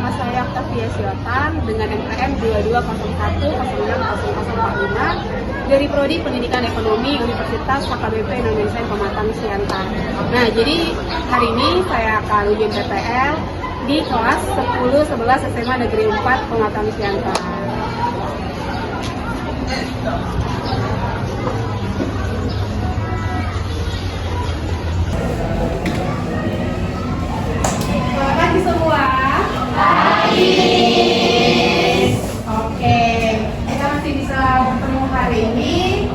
Nama saya Octavia Siotan dengan NPM 2201060045 dari Prodi Pendidikan Ekonomi Universitas HKBP Indonesia Pematang Siantar. Nah, jadi hari ini saya akan ujian PPL di kelas 10-11 SMA Negeri 4 Pematang Siantar. Selamat pagi semua. Oke, kita masih bisa bertemu hari ini.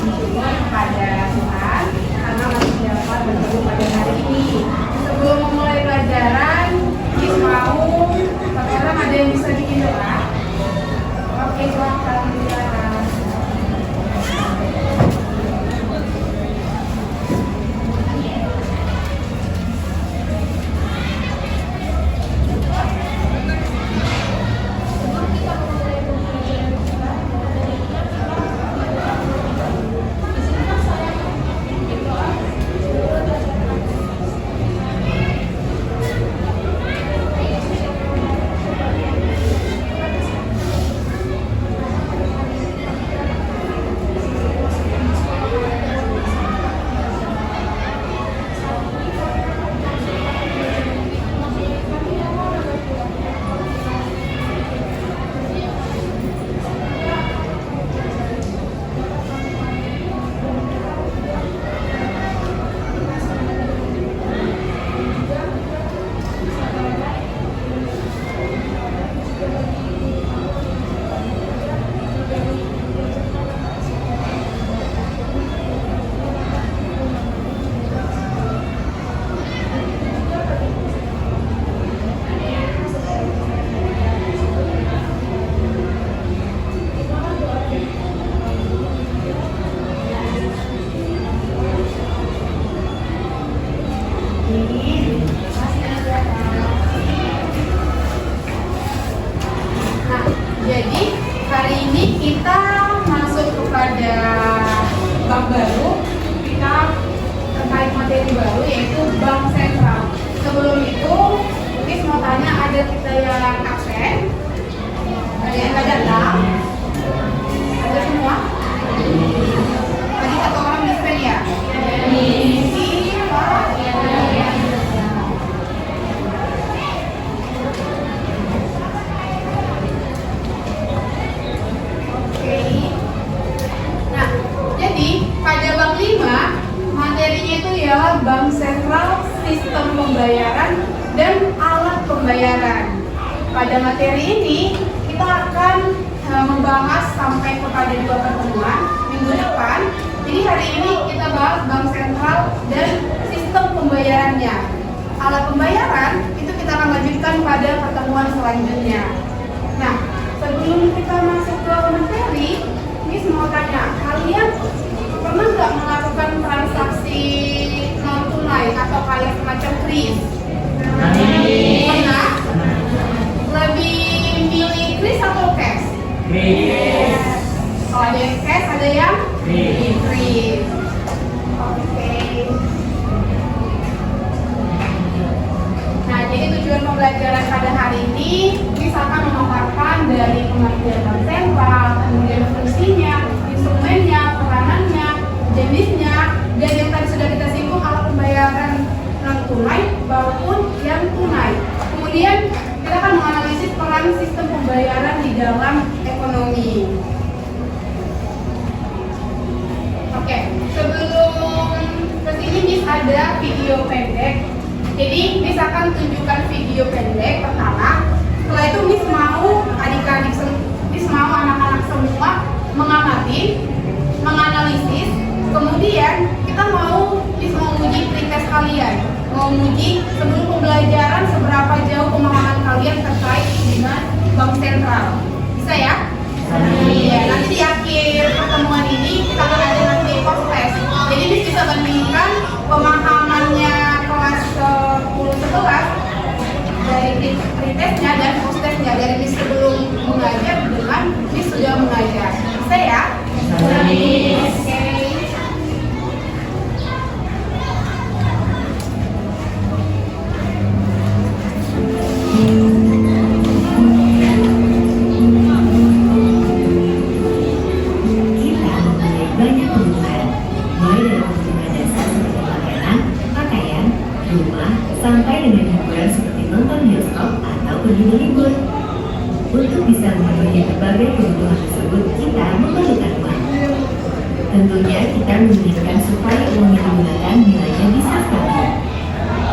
Bersyukur kepada Tuhan karena masih dapat bertemu pada hari ini. Sebelum memulai pelajaran, Miss mau sekarang ada yang bisa bikin doa. Oke, silakan. Jadi hari ini kita masuk kepada bab baru, kita terkait materi baru yaitu bank sentral. Sebelum itu, Miss mau tanya, ada kita yang absen, ada yang nggak datang, ada semua? Tadi satu orang absen ya? Pada bab 5, materinya itu ialah bank sentral, sistem pembayaran, dan alat pembayaran. Pada materi ini, kita akan membahas sampai kepada 2 pertemuan minggu depan. Jadi hari ini kita bahas bank sentral dan sistem pembayarannya. Alat pembayaran itu kita akan lanjutkan pada pertemuan selanjutnya. Nah, sebelum kita masuk ke materi, Miss mau tanya, kalian pernah nggak melakukan transaksi non tunai atau kayak semacam kris? Pernah? Lebih milih kris atau cash? Kris. Kalau ada yang cash, ada yang kris. Oke. Nah, jadi tujuan pembelajaran pada hari ini misalkan memaparkan dari pengertian bank sentral, kemudian fungsinya, instrumennya, peranannya, jenisnya, dan yang tadi sudah kita singgung alat pembayaran non tunai maupun yang tunai. Kemudian kita akan menganalisis peran sistem pembayaran di dalam ekonomi. Oke, sebelum kesini Miss ada video pendek. Jadi Miss akan tunjukkan video pendek pertama. Setelah itu Miss mau adik-adik, Miss mau anak-anak semua mengamati, menganalisis. Kemudian kita mau uji pretest kalian, mau uji sebelum pembelajaran seberapa jauh pemahaman kalian terkait dengan bank sentral. Bisa ya? Iya. Nanti di akhir pertemuan ini kita akan ada nanti post test. Jadi bisa bandingkan pemahamannya kelas 10-11 dari pretestnya dan post testnya dari Miss sebelum mengajar dengan Miss sudah mengajar. Bisa ya? Oke. memikirkan supaya uang yang digunakan nilainya bisa stabil.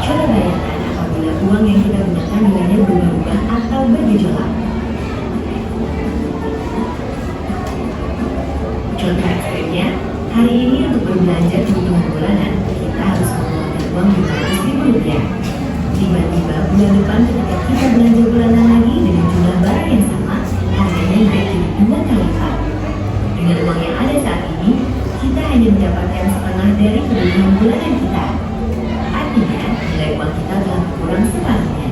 Coba bayangkan apabila uang yang kita gunakan nilainya berubah atau bergejolak. Contoh ekstrimnya, hari ini untuk berbelanja kebutuhan bulanan, kita harus mengeluarkan uang Rp500.000. Tiba-tiba bulan depan ketika kita belanja bulanan lagi dengan jumlah barang yang sama, harganya naik jadi 2 kali lipat. Dengan uang yang ada saat ini, kita hanya mendapatkan setengah dari kebutuhan bulanan kita. Artinya, nilai uang kita telah berkurang separuhnya.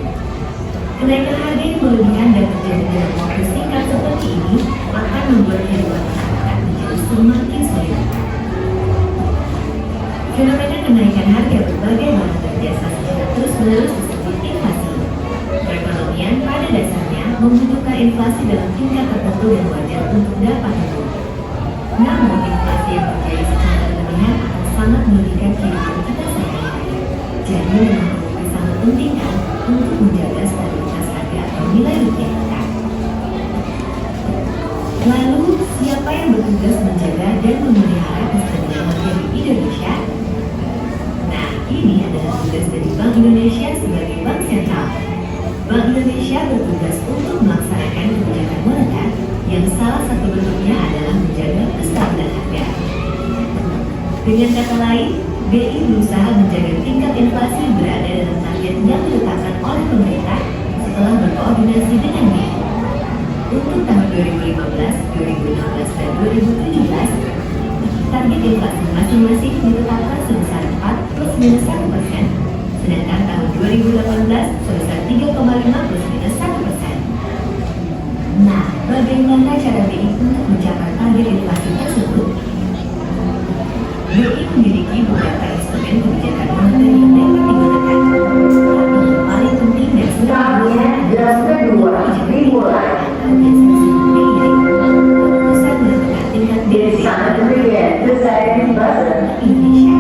Kenaikan harga yang berlebihan dan terjadi dalam waktu singkat seperti ini akan membuat kehidupan masyarakat menjadi semakin sulit. Fenomena kenaikan harga berbagai barang dan jasa secara terus-menerus disebut inflasi. Perekonomian pada dasarnya membutuhkan inflasi dalam tingkat tertentu dan wajar untuk dapat tumbuh. Namun, inflasi yang terjadi secara berlebihan akan sangat merugikan kehidupan kita sehari-hari. Jadi, memang terbukti sangat penting kan untuk menjaga stabilitas harga atau nilai rupiah kita. Lalu, siapa yang bertugas menjaga dan memelihara kestabilan harga di Indonesia? Nah, ini adalah tugas dari Bank Indonesia sebagai bank sentral. Bank Indonesia bertugas untuk melaksanakan kebijakan moneter yang salah satu bentuknya adalah menjaga kestabilan harga. Dengan kata lain, BI berusaha menjaga tingkat inflasi berada dalam target yang ditetapkan oleh pemerintah setelah berkoordinasi dengan BI. Untuk tahun 2015, 2016, dan 2017, target inflasi masing-masing ditetapkan sebesar 4 plus minus 1%, sedangkan tahun 2018 sebesar 3,5 plus minus 1%. Nah, bagaimana cara BI untuk mencapai target inflasi tersebut? BI memiliki beberapa instrumen kebijakan moneter yang dapat digunakan. Tapi yang paling penting dan Saatnya jam kedua dimulai. Pusat menentukan tingkat It's time to begin deciding button. Indonesia.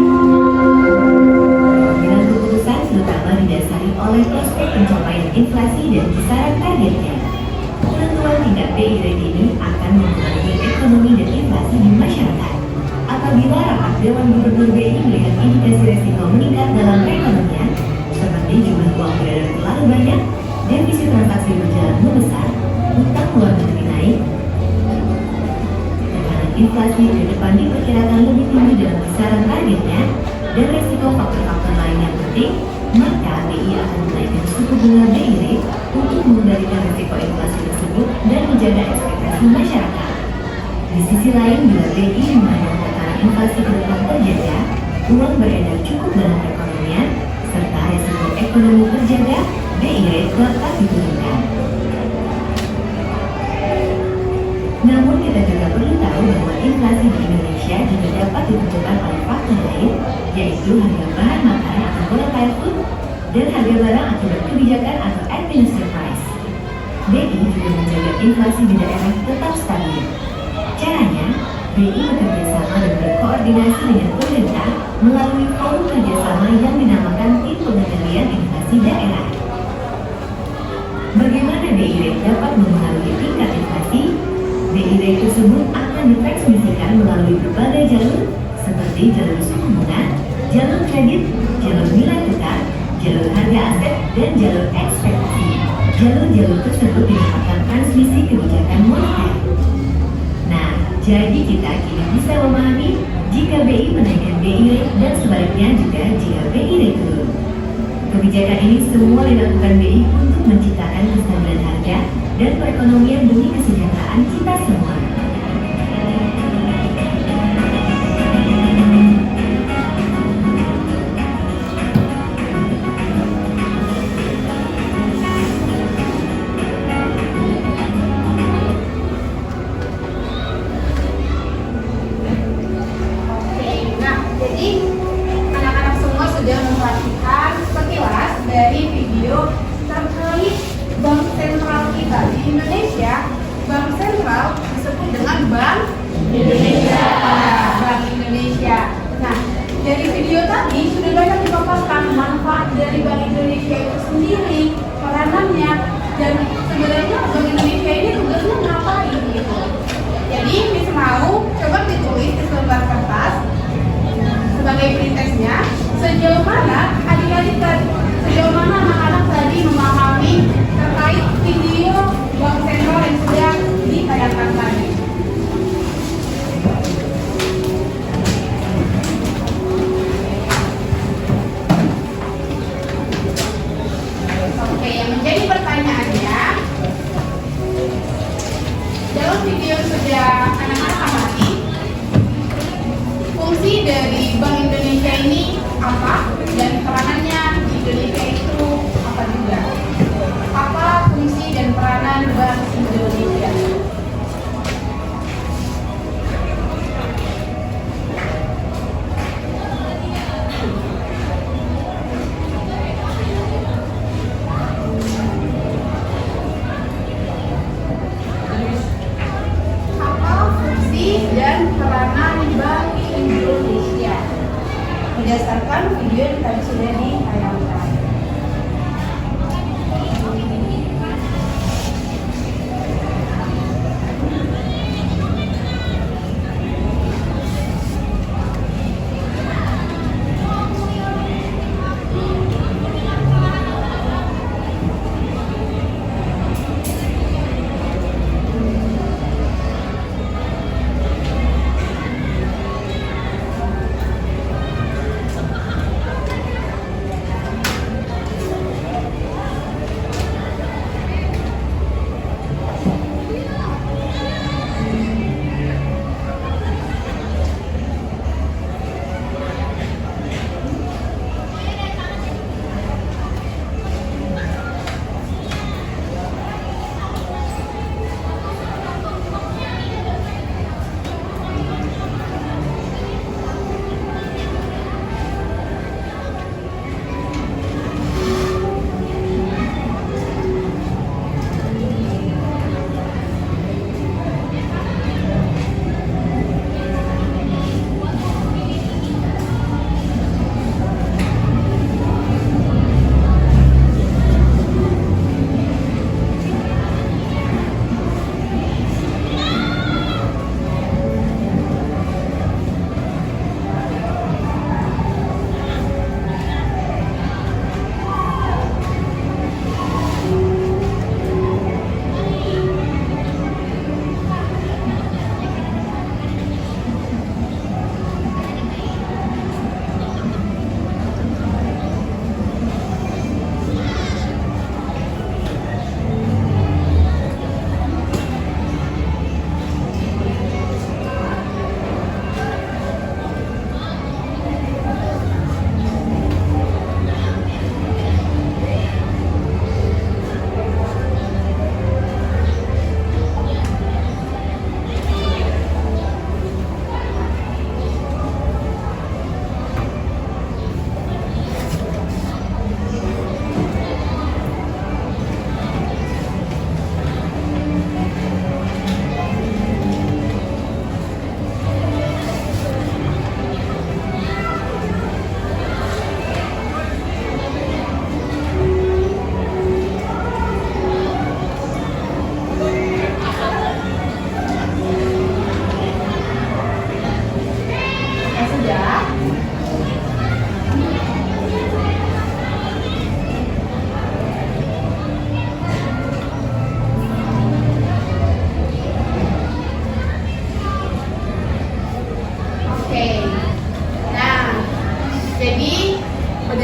Pengambilan keputusan terutama didasari oleh prospek pencapaian inflasi dan kisaran targetnya. Penentuan tingkat BI rate ini akan mempengaruhi ekonomi dan inflasi di masyarakat. Apabila rapat Dewan Gubernur BI melihat indikasi resiko meningkat dalam perekonomian, seperti jumlah uang beredar terlalu banyak, defisit transaksi berjalan membesar, utang luar negeri naik, tekanan inflasi ke depan diperkirakan lebih tinggi dalam kisaran targetnya, dan resiko faktor-faktor lain yang penting, maka BI akan menaikkan suku bunga BI rate untuk mengendalikan resiko inflasi tersebut dan menjaga ekspektasi masyarakat. Di sisi lain, bila BI memandang tekanan inflasi ke depan terjaga, uang beredar cukup dalam perekonomian, serta resiko ekonomi terjaga, BI rate dapat diturunkan. Namun kita juga perlu tahu bahwa inflasi di Indonesia juga dapat ditentukan oleh faktor lain, yaitu harga bahan makanan atau volatile food dan harga barang akibat kebijakan atau administered price. BI juga menjaga inflasi di daerah tetap stabil. Caranya, BI bekerja sama dan berkoordinasi dengan pemerintah melalui forum kerjasama yang dinamakan Tim Pengendalian Inflasi Daerah. Bagaimana BI rate dapat mempengaruhi tingkat inflasi? BI rate tersebut akan ditransmisikan melalui berbagai jalur seperti jalur suku bunga, jalur kredit, jalur nilai tukar, jalur harga aset, dan jalur ekspektasi. Jalur-jalur tersebut dinamakan transmisi kebijakan moneter. Nah, jadi kita kini bisa memahami jika BI menaikkan BI rate dan sebaliknya juga jika BI rate turun. Kebijakan ini semua dilakukan BI untuk menciptakan kestabilan harga dan perekonomian demi kesejahteraan kita semua. Nah, jadi anak-anak semua sudah memperhatikan sekilas dari video terkait bank sentral kita di Indonesia. Bank sentral disebut dengan Bank Indonesia. Bank Indonesia. Nah, dari video tadi sudah banyak dipaparkan manfaat dari Bank Indonesia itu sendiri, peranannya, dan sebenarnya Bank Indonesia ini tugasnya ngapain gitu. Jadi, Miss mau coba ditulis di selembar kertas sejauh mana anak-anak tadi memahami terkait video Bank Sentral yang sudah ditayangkan tadi? Oke, yang menjadi pertanyaannya, dalam video yang sudah anak-anak amati, fungsi dari Bank Indonesia ini apa dan peranannya di Indonesia itu apa juga? Apa fungsi dan peranan Bank Indonesia? Apa fungsi dan peranan Bank Indonesia? Berdasarkan video yang tadi sudah ditayangkan.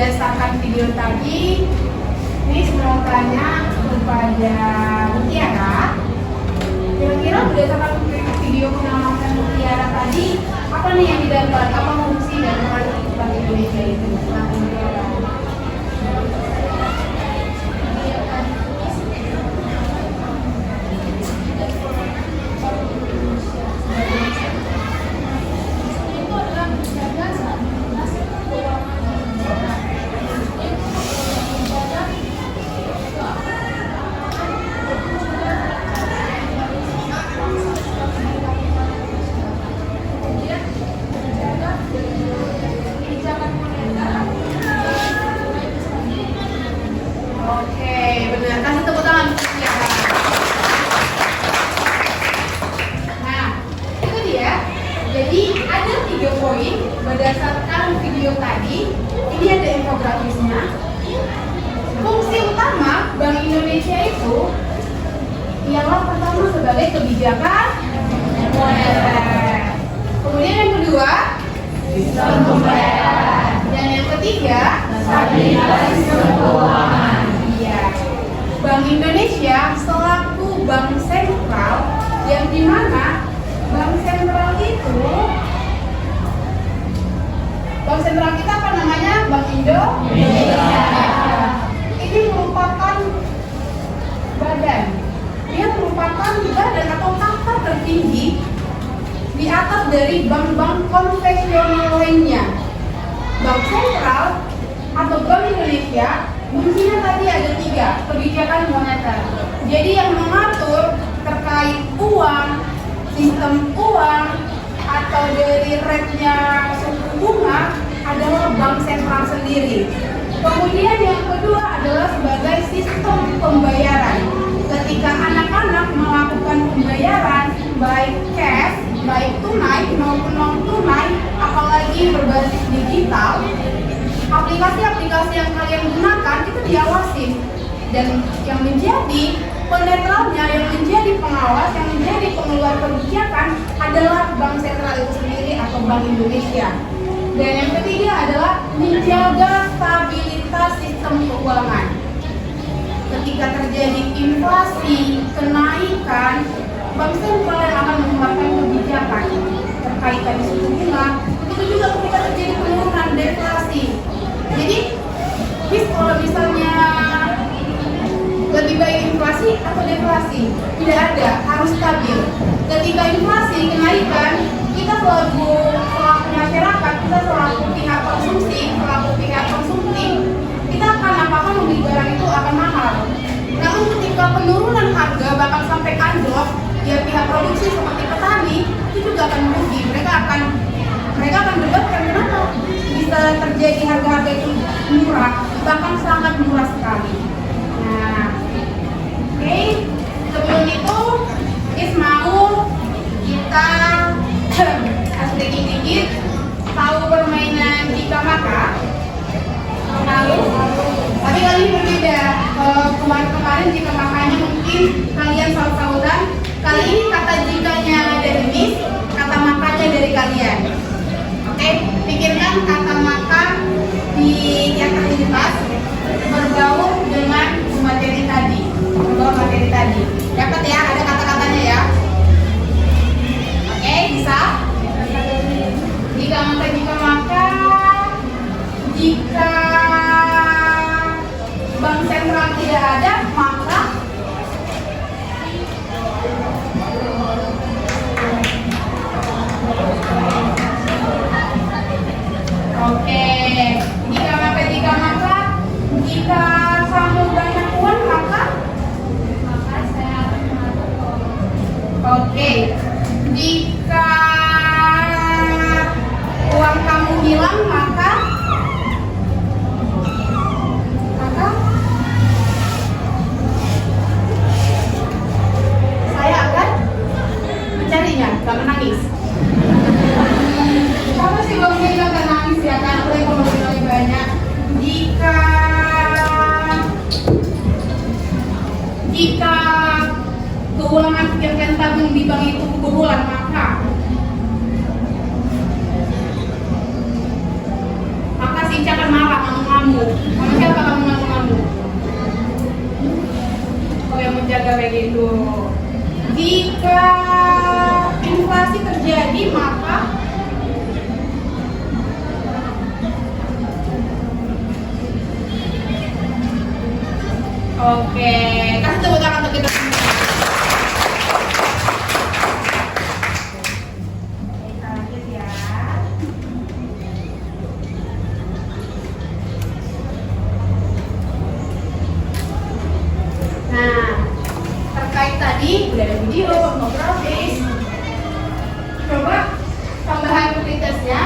berdasarkan video tadi, ini mau tanya kepada Mutiara. Kira-kira berdasarkan video pengamatan Mutiara tadi, apa nih yang didapat? Apa fungsi dan peran Bank Indonesia itu? Nah, Mutiara. Oke, benar. Kasih tepuk tangan untuk Mutiara. Nah, itu dia. Jadi ada 3 poin berdasarkan video tadi. habisnya. Fungsi utama Bank Indonesia itu ialah pertama sebagai kebijakan moneter. Kemudian yang kedua, sistem pembayaran. Dan yang ketiga, stabilitas sistem keuangan. Iya. Bank Indonesia selaku bank sentral yang dimana bank sentral itu, bank sentral kita apa namanya? Bank Indonesia. Ini merupakan badan. Dia merupakan badan atau tahta tertinggi di atas dari bank-bank konvensional lainnya. Bank sentral atau Bank Indonesia fungsinya tadi ada 3, kebijakan moneter. Jadi yang mengatur terkait uang, sistem uang, atau dari rate-nya suku bunga adalah bank sentral sendiri. Kemudian yang kedua adalah sebagai sistem pembayaran. Ketika anak-anak melakukan pembayaran baik cash, baik tunai maupun non tunai, apalagi berbasis digital, aplikasi-aplikasi yang kalian gunakan itu diawasi, dan yang menjadi penetralnya, yang menjadi pengawas, yang menjadi pengeluar kebijakan adalah bank sentral itu sendiri atau Bank Indonesia. Dan yang ketiga adalah menjaga stabilitas sistem keuangan. Ketika terjadi inflasi, kenaikan, bank sentral yang akan mengeluarkan kebijakan terkait tadi suku bunga. Itu juga ketika terjadi penurunan deflasi. Jadi, kalau misalnya lebih baik inflasi atau deflasi, tidak ada, harus stabil. Ketika inflasi kenaikan, kita selaku masyarakat, kita selaku pihak konsumsi, kita akan membeli barang itu akan mahal. Namun ketika penurunan harga bahkan sampai anjlok, ya pihak produksi seperti petani itu juga akan merugi. Mereka akan berdebat kenapa bisa terjadi harga-harga itu murah, bahkan sangat murah sekali. Nah, oke. Sebelum itu, Is mau kita sedikit-sedikit tahu permainan jika maka. Tahu? Tapi kali ini berbeda. Kemarin jika makanya mungkin kalian saut-sautan. Kali ini kata jikanya dari Miss, kata makanya dari kalian. Oke, pikirkan kata maka di atas bergaul dengan materi tadi. Dapat ya, ada kata-katanya ya. Oke, bisa? Jika bank sentral tidak ada, maka oke. Jika kamu banyak uang, maka saya akan mengatur. Oke. Jika uang kamu hilang, maka saya akan mencarinya, gak menangis. Kamu sih bangga gak nangis ya kan? Apalagi kalau lebih banyak. Jika keuangan yang kalian tabung di bank itu kebobolan, maka si Ica akan marah, ngamuk-ngamuk. Kamu siapa kamu ngamuk-ngamuk? Oh, yang menjaga kayak gitu. Jika inflasi terjadi, maka oke, kasih tepuk tangan untuk kita semua. Kita lanjut ya. Nah, terkait tadi udah ada video, infografis. Coba tambahan aktivitasnya.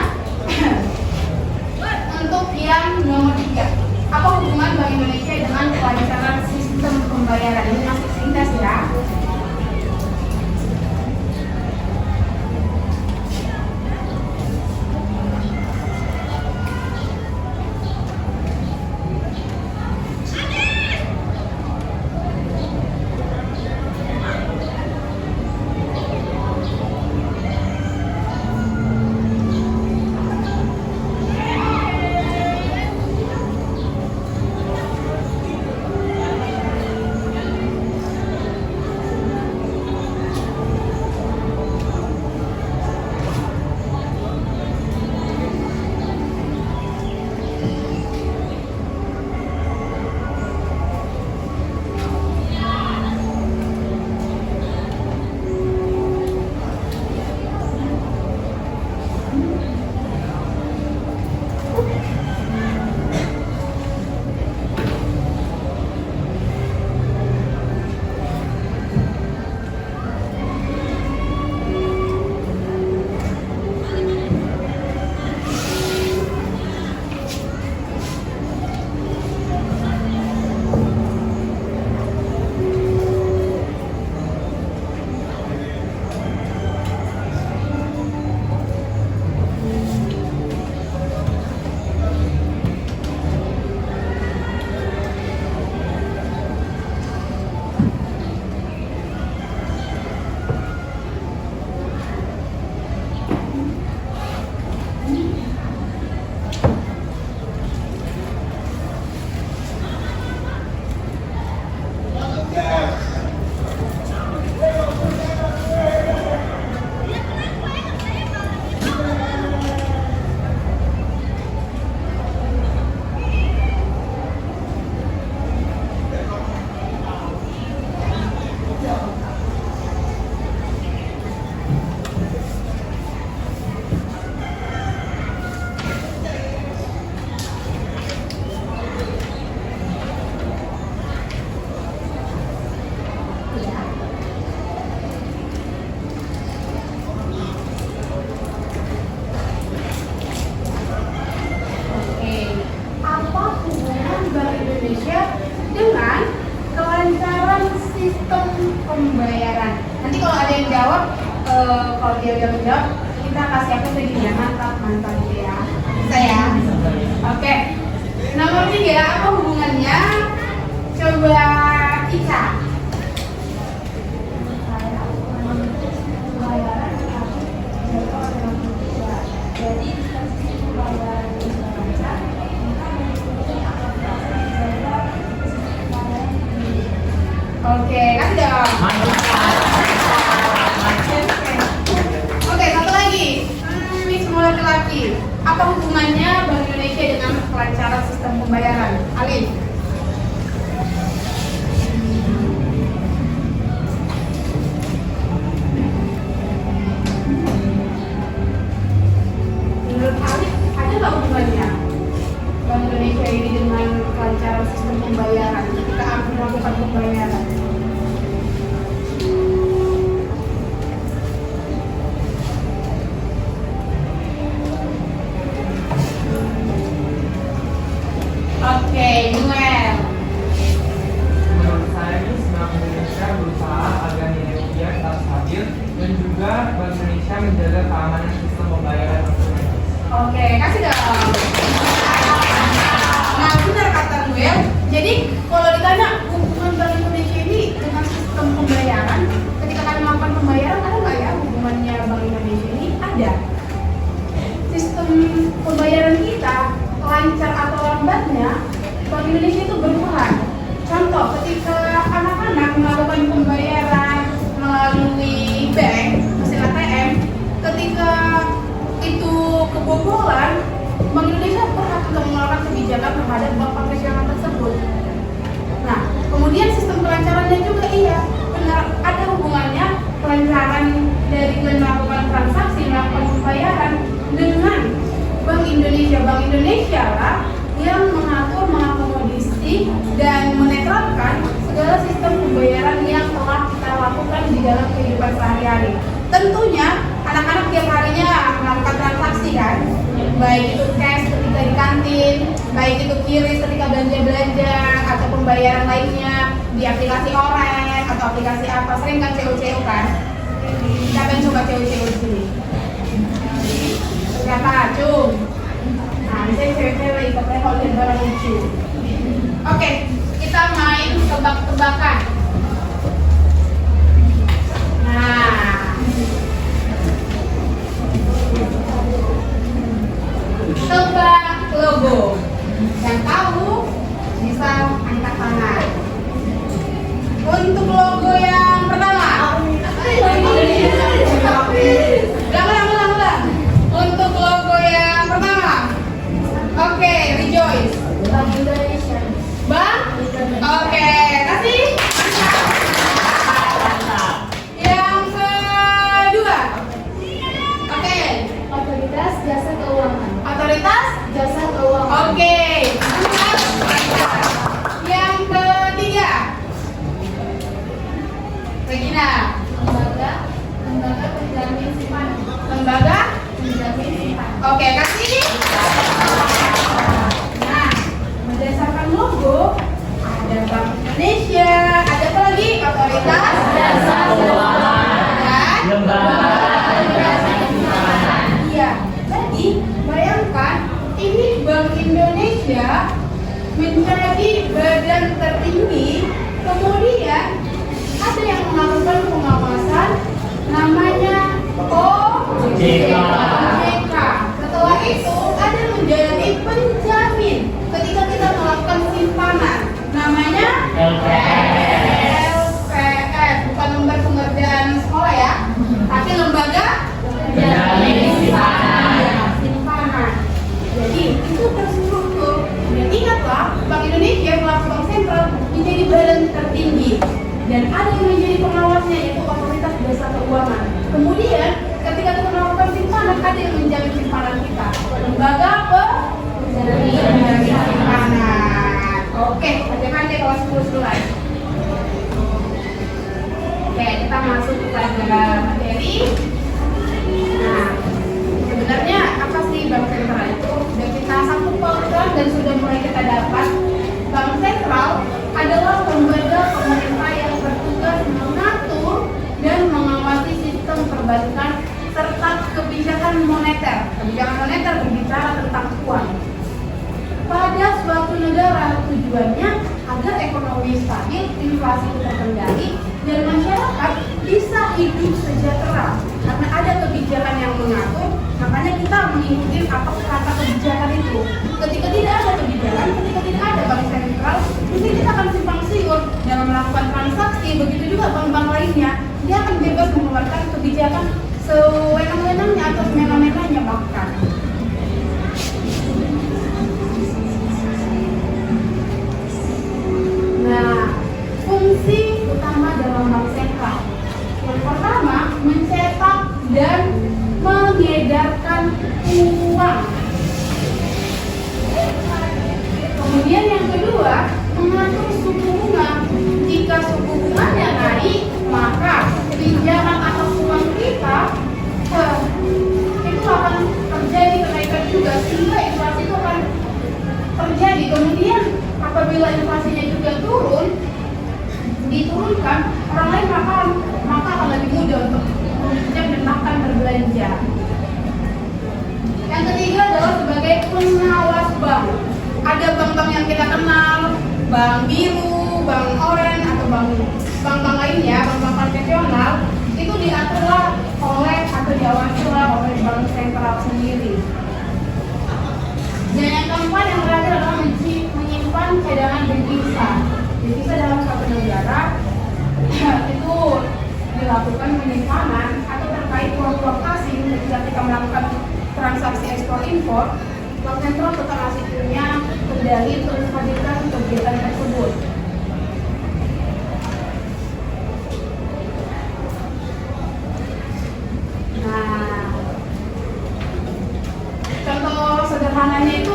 Untuk yang nomor 3, apa hubungan Bank Indonesia dengan kelancaran sistem pembayaran? Ini masih singkat ya. sistem pembayaran. Nanti kalau ada yang jawab, kalau dia udah menjawab, kita kasih apa lagi ya, mantap gitu ya. Bisa ya? Oke. Nomor 3, apa hubungannya? Coba Ica. Jadi oke, kasih dong. Oke, satu lagi. Ini semua laki-laki. Apa hubungannya Bank Indonesia dengan kelancaran sistem pembayaran? Alin. Menurut Alin, ada nggak hubungannya Bank Indonesia ini dengan kelancaran sistem pembayaran ketika aku melakukan pembayaran? Oke, Noel. Menurut saya ini Bank Indonesia berusaha agar nilai rupiah tetap stabil dan juga Bank Indonesia menjaga keamanan sistem pembayaran konsumen. Oke, kasih dong. Nah, benar kata Noel. Jadi, kalau ditanya hubungan Bank Indonesia ini dengan sistem pembayaran, ketika kalian melakukan pembayaran, ada nggak ya hubungannya Bank Indonesia ini? Ada. Sistem pembayaran kita, lancar atau lambatnya, Bank Indonesia itu berperan. Contoh, ketika anak-anak melakukan pembayaran melalui bank, mesin ATM, ketika itu kebobolan, Bank Indonesia berhak untuk mengeluarkan kebijakan terhadap bank konvensional tersebut. Nah, kemudian sistem kelancarannya juga iya, benar ada hubungannya kelancaran dari melakukan transaksi, melakukan pembayaran dengan Bank Indonesia. Bank Indonesia lah yang mengatur, mengakomodasi dan menetralkan segala sistem pembayaran yang telah kita lakukan di dalam kehidupan sehari-hari. Tentunya anak-anak tiap harinya melakukan transaksi kan, baik itu cash ketika di kantin, baik itu QRIS ketika belanja-belanja atau pembayaran lainnya di aplikasi Oren atau aplikasi apa, sering kan CEO-CEO kan. Siapa yang coba CEO-CEO di sini? Siapa? Cung. Nah, misalnya cewek-cewek ikutnya kalau lihat barang lucu. Oke, kita main tebak-tebakan. Nah, tebak logo. Yang tahu bisa angkat tangan. Untuk logo yang pertama. Ulang. Untuk logo yang pertama. Oke, Rejoice. Bank Indonesia. Bank? Oke, kasih. Yang kedua. Oke. Otoritas Jasa Keuangan. Otoritas Jasa Keuangan. Oke. Yang ketiga. Regina. Lembaga penjamin simpanan. Lembaga penjamin simpanan. Oke, kasih. Nah, berdasarkan logo ada Bank Indonesia, ada apa lagi? Otoritas Jasa Keuangan dan Lembaga Penjamin Simpanan. Iya, jadi bayangkan ini Bank Indonesia menjadi badan tertinggi, kemudian ada yang melakukan pengawasan namanya OJK. Setelah itu ada menjadi penjamin ketika kita melakukan simpanan namanya LPS, bukan lembar pengerjaan sekolah ya, tapi lembaga penjamin simpanan. Jadi itu terstruktur. Dan ingatlah, Bank Indonesia selaku bank sentral menjadi badan tertinggi dan ada yang menjadi pengawasnya yaitu Otoritas Jasa Keuangan. Kemudian ketika kita melakukan simpanan ada yang menjamin simpanan kita, lembaga penjamin simpanan. Oke, pandai-pandai kelas 10 selesai. Oke, kita masuk kepada materi. Nah, sebenarnya apa sih bank sentral itu? Sudah kita sanggup pautkan dan sudah mulai kita dapat. Bank sentral adalah lembaga pemerintah yang bertugas tujuannya agar ekonomi stabil, inflasi terkendali, dan masyarakat bisa hidup sejahtera. Karena ada kebijakan yang mengatur, makanya kita mengikuti apa kata kebijakan itu. Ketika tidak ada kebijakan, ketika tidak ada bank sentral, mungkin kita akan simpang siur dalam melakukan transaksi. Begitu juga bank-bank lainnya, dia akan bebas mengeluarkan kebijakan sewenang-wenangnya atau semena-menanya bahkan. Nah, fungsi utama dalam bank sentral yang pertama, mencetak dan mengedarkan uang. Kemudian yang kedua, mengatur suku bunga. Jika suku bunganya naik, maka pinjaman atau uang kita itu akan terjadi kenaikan juga, sehingga inflasi itu akan terjadi. Kemudian apabila inflasinya juga diturunkan, orang lain maka akan lebih mudah untuk meminjam dan bahkan berbelanja. Yang ketiga adalah sebagai pengawas bank. Ada bank-bank yang kita kenal, bank biru, bank oranye, atau bank-bank lainnya, bank-bank konvensional, itu diaturlah oleh atau diawasilah oleh bank sentral sendiri. Dan yang keempat, yang terakhir adalah menyimpan cadangan devisa. Devisa dalam suatu negara itu dilakukan penyimpanan atau terkait uang asing. Ketika kita melakukan transaksi ekspor impor, bank sentral tetap masih punya kendali untuk menghadirkan kegiatan tersebut. Nah, contoh sederhananya itu,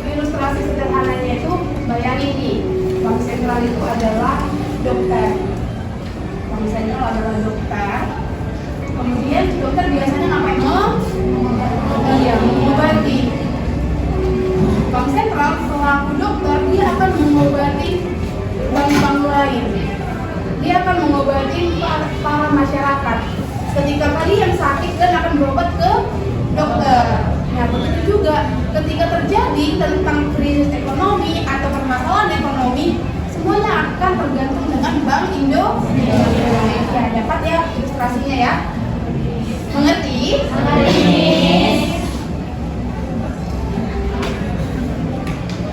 ilustrasi sederhananya itu, bayangin nih, bank sentral itu adalah dokter. Bank sentral adalah dokter. Kemudian dokter biasanya ngapain? Mengobati. Bank sentral selaku dokter, dia akan mengobati bank-bank lain. Dia akan mengobati para masyarakat. Ketika kalian sakit dan akan berobat ke dokter. Nah, begitu juga ketika terjadi tentang krisis ekonomi atau permasalahan ekonomi, semuanya akan tergantung dengan Bank Indonesia. Dapat ya ilustrasinya ya? Mengerti?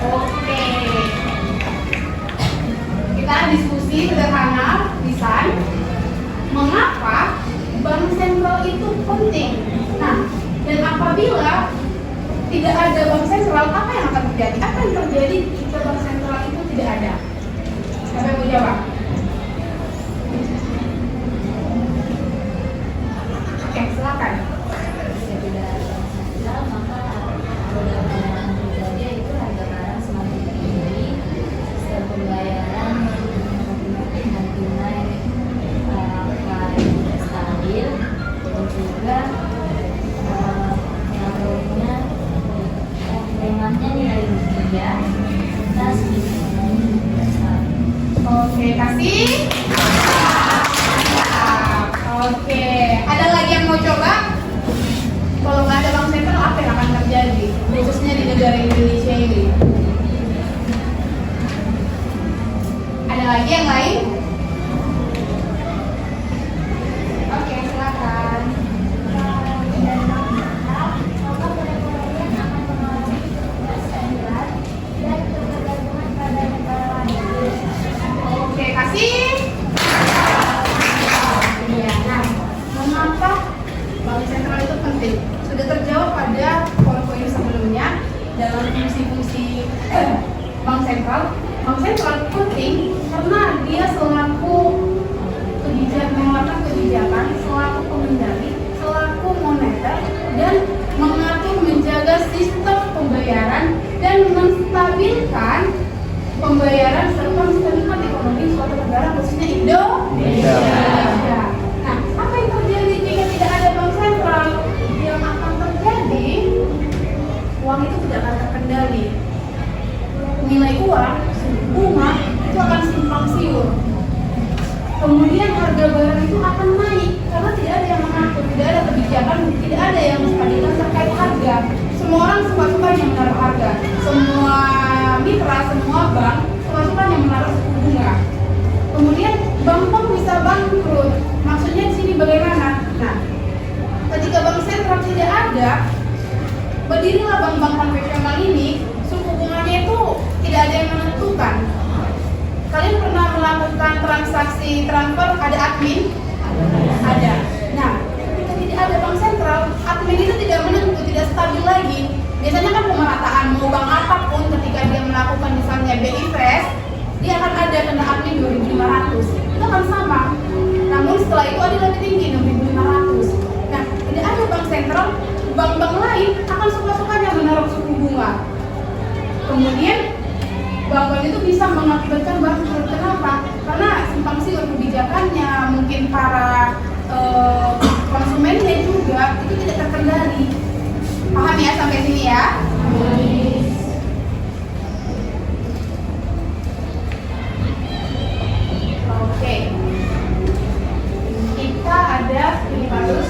Oke. Kita diskusi sederhana, lisan. Mengapa bank sentral itu penting? Nah, dan apabila tidak ada bank sentral, apa yang akan terjadi? Apa yang terjadi jika bank sentral itu tidak ada? Siapa yang mau jawab? Oke, silakan. Oke, kasih. Oke, ada lagi yang mau coba? Kalau nggak ada bank sentral, apa yang akan terjadi? Khususnya di negara Indonesia ini. Ada lagi yang lain? Oke, silakan. Oke, kasih. Iya, nah, mengapa bank sentral itu penting? Sudah terjawab pada poin-poin sebelumnya dalam fungsi-fungsi bank sentral. Bank sentral penting karena dia selaku mengeluarkan kebijakan, selaku pengendali, selaku moneter, dan mengatur menjaga sistem pembayaran dan menstabilkan pembayaran serta menstabilkan ekonomi suatu negara, khususnya Indonesia. Nah, apa yang terjadi jika tidak ada bank sentral? Yang akan terjadi, uang itu tidak akan terkendali. Nilai uang, suku bunga itu akan simpang siur. Kemudian harga barang itu akan naik karena tidak ada yang mengatur, tidak ada kebijakan, tidak ada yang menstabilkan terkait harga. Semua orang suka-suka yang menaruh harga. Semua mitra, semua bank pasukan yang menaruh suku bunga. Kemudian bank-bank bisa bangkrut. Maksudnya di sini bagaimana? Nah, ketika bank sentral tidak ada, berdirilah bank-bank konvensional ini, suku bunganya itu tidak ada yang menentukan. Kalian pernah melakukan transaksi transfer ada admin? Ada. Nah, ketika tidak ada bank sentral, admin itu tidak menentu, tidak stabil lagi. Biasanya kan pemerataan mau bank apapun ketika dia melakukan misalnya BI Fest, dia akan ada kena admin 2.500. Itu akan sama. Namun setelah itu ada lebih tinggi 6.500. Nah, tidak ada bank sentral, bank-bank lain akan suka-sukanya menaruh suku bunga. Kemudian bank-bank itu bisa mengakibatkan bangkrut. Kenapa? Karena simpang siur kebijakannya, mungkin para konsumennya juga itu tidak terkendali. Paham ya sampai sini ya? Oke. Kita ada studi kasus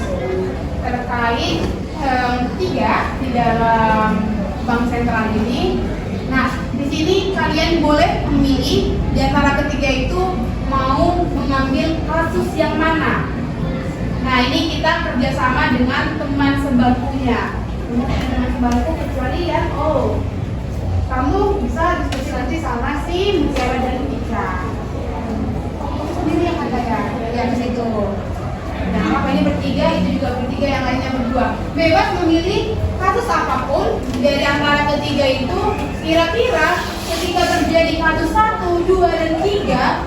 terkait tiga di dalam bank sentral ini. Nah, di sini kalian boleh memilih di antara ketiga itu mau mengambil kasus yang mana. Nah, ini kita kerjasama dengan teman sebangkunya. Teman sebangku kecuali ya, kamu bisa diskusi nanti sama si Mutiara dan Ika. Kamu sendiri yang ada ya di situ. Nah, apa ini bertiga, itu juga bertiga, yang lainnya berdua. Bebas memilih kasus apapun dari antara ketiga itu. Kira-kira ketika terjadi kasus 1, 2, dan 3,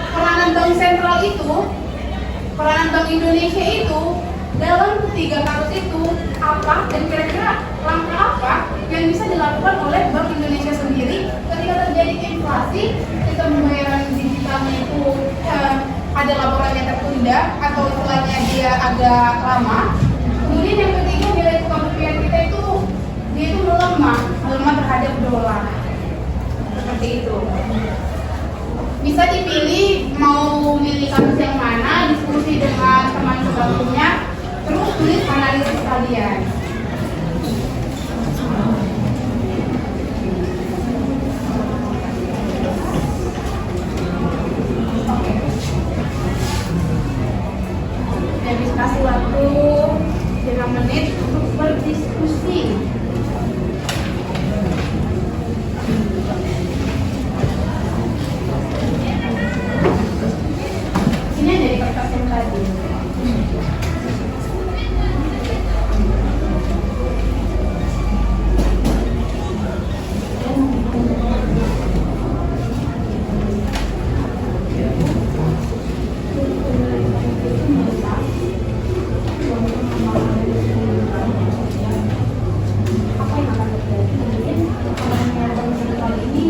peranan bank sentral itu, peranan Bank Indonesia itu dalam ketiga kasus itu apa, dan kira-kira langkah apa yang bisa dilakukan oleh Bank Indonesia sendiri ketika terjadi inflasi, sistem pembayaran digitalnya itu ada laporannya tertunda atau istilahnya dia agak lama. Kemudian yang ketiga, nilai tukar rupiah kita itu dia itu melemah terhadap dolar. Seperti itu. Bisa dipilih mau milih kasus yang mana, diskusi dengan teman sebelumnya, terus tulis analisis kalian. Oke. Habis kasih waktu 3 menit untuk berdiskusi. Ini dari kertas yang tadi. Apa yang akan terjadi? Mungkin bank sentral ini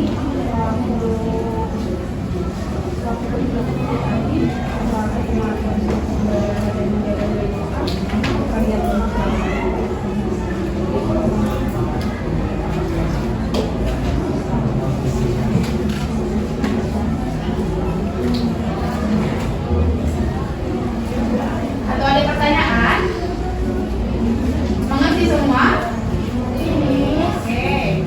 atau ada pertanyaan? Mengerti semua? Oke.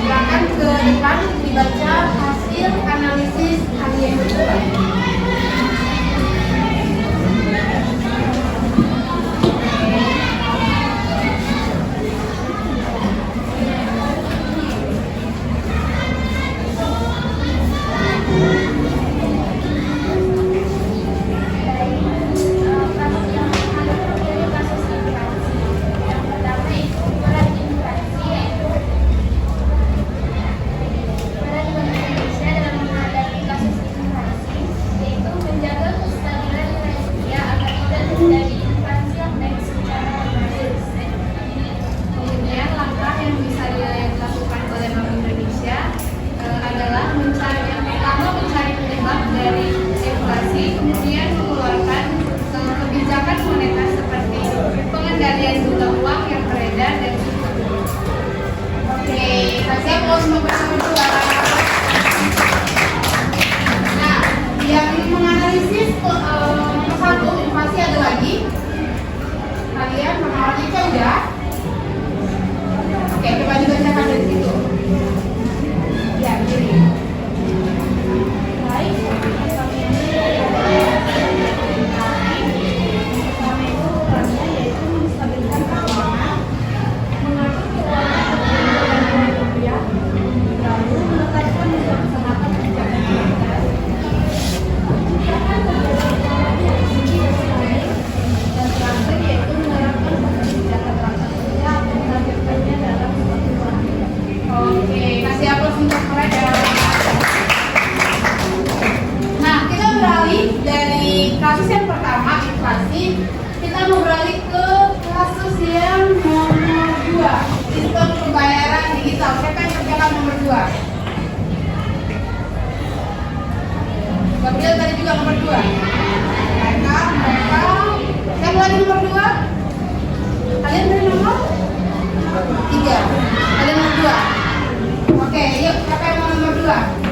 Silakan ke depan dibaca hasil analisis kalian berdua. Kemudian langkah yang bisa dilakukan oleh Bank Indonesia adalah mencari penyebab dari inflasi, kemudian mengeluarkan kebijakan moneter seperti pengendalian jumlah uang yang beredar dan suku bunga. Oke, saya mau berdua. Nah, yang menganalisis satu inflasi ada lagi. Kalian mengenalnya udah? Oke, coba dibacakan dari situ. Ya, begini. Baik, kami ini pertama itu perannya yaitu menstabilkan keuangan, mengatur keuangan rupiah, lalu menetapkan melaksanakan kebijakan moneter, menciptakan kebijakan yang tinggi dan stabil, dan terakhir yaitu menerapkan kebijakan terakhir atau menargetkannya dalam suatu waktu. Oke, kasih aplaus untuk mereka. Nah, kita beralih dari kasus yang pertama, inflasi. Kita mau beralih ke kasus yang nomor 2, sistem pembayaran digital. Siapa yang kerjakan nomor 2? Gabriel tadi juga nomor 2. Mereka. Saya mulai di nomor 2. Kalian dari nomor 3. Kalian nomor 2. Oke, yuk, siapa yang mau nomor 2?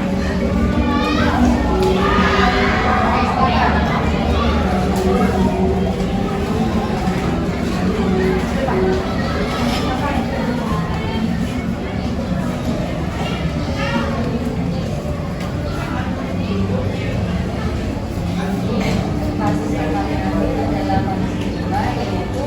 Kasus yang kami ambil adalah kasus kedua, yaitu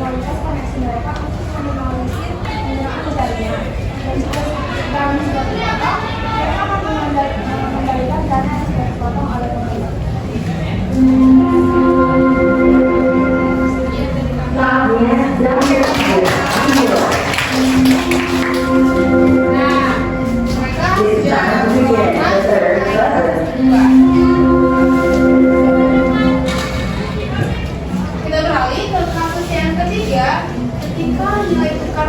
kualitas koneksi mereka untuk meminimalisir penggunaan jaringan. Dan seperti apa, mereka akan mengendalikan dana yang sudah dipotong oleh pemerintah. Saatnya belajar dimulai. Nah, mereka It's sudah time to begin the third lesson. kedua. Kita beralih ke kasus yang ketiga, ketika nilai tukar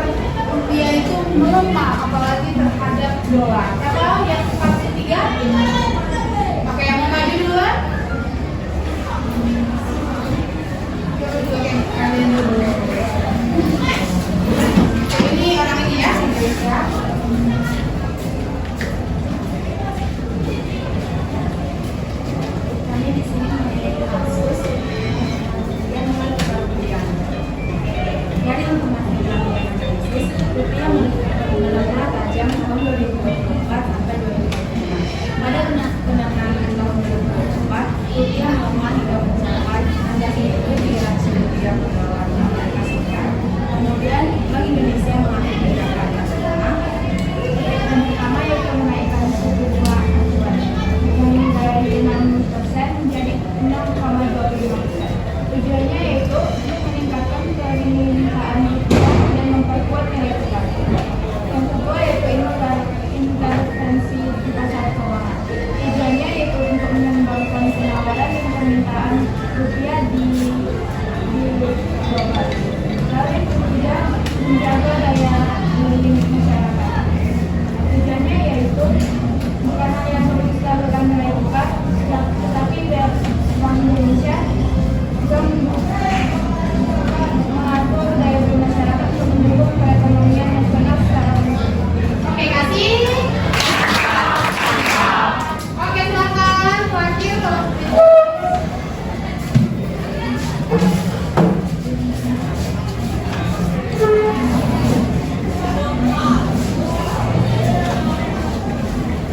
rupiah itu melemah, apalagi terhadap dolar. Siapa yang kasus ketiga? Oke, yang mau maju duluan? Oke, kalian dulu. Ini orang ini ya, Indonesia. Kami di sini memiliki kasus yang menentukan dari informasi yang analisis rupiah melemah tajam tahun 2024 sampai 2025. Pada pendanaan tahun 2024, rupiah melemah hingga mencapai angka Rp300 per dolar Amerika Serikat. Kemudian Bank Indonesia mengambil tindakan yang pertama, yang pertama yaitu menaikkan suku bunga acuan dari 6% menjadi 6,25%. Tujuannya yaitu untuk meningkatkan permintaan rupiah dan memperkuat nilai tukar. Yang kedua yaitu intervensi di pasar keuangan. Tujuannya yaitu untuk menyeimbangkan penawaran dan permintaan rupiah di global. Lalu yang ketiga, menjaga daya beli masyarakat. Tujuannya yaitu bukan hanya untuk menstabilkan nilai tukar, tetapi Bank Indonesia juga mengatur daya beli masyarakat untuk mendukung perekonomian nasional secara umum. Oke, kasih. Oke, silakan. Terakhir kalau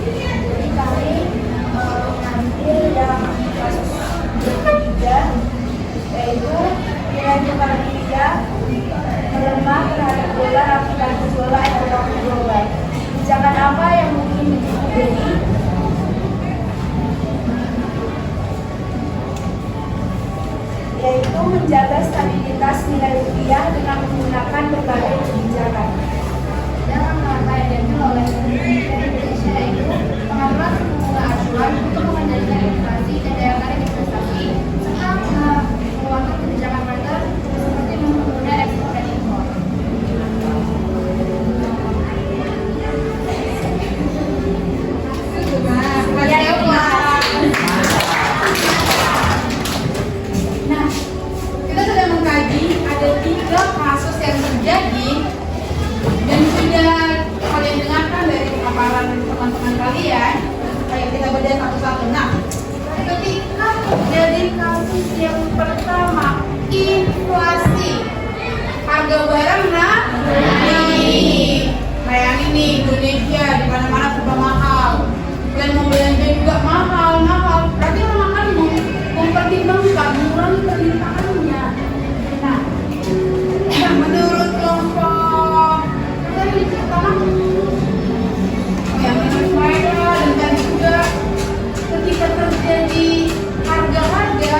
Jadi kami mengambil yang kasus ketiga, yaitu nilai tukar rupiah melemah terhadap dolar akibat gejolak ekonomi global. Kebijakan apa yang mungkin menjadi yaitu menjaga stabilitas nilai rupiah dengan menggunakan berbagai kebijakan. Dalam langkah yang diambil oleh pemerintah Indonesia yaitu pengaturan suku bunga acuan untuk mengendalikan inflasi dan daya tarik investasi serta mengeluarkan kebijakan moneter seperti menunda ekspor dan impor. Nah, kita sudah mengkaji ada 3 kasus yang terjadi dan sudah kalian dengarkan dari paparan teman-teman kalian. Ayo kita bedah satu-satu. Nah, ketika terjadi kasus yang pertama, inflasi, harga barang naik. Bayangin nih, Indonesia di mana-mana serba mahal. Dan mau belanja juga mahal. Berarti orang akan mempertimbangkan mengurangi permintaannya. Nah, menurut kelompok tadi pertama yang mereka dan tadi juga ketika terjadi harga-harga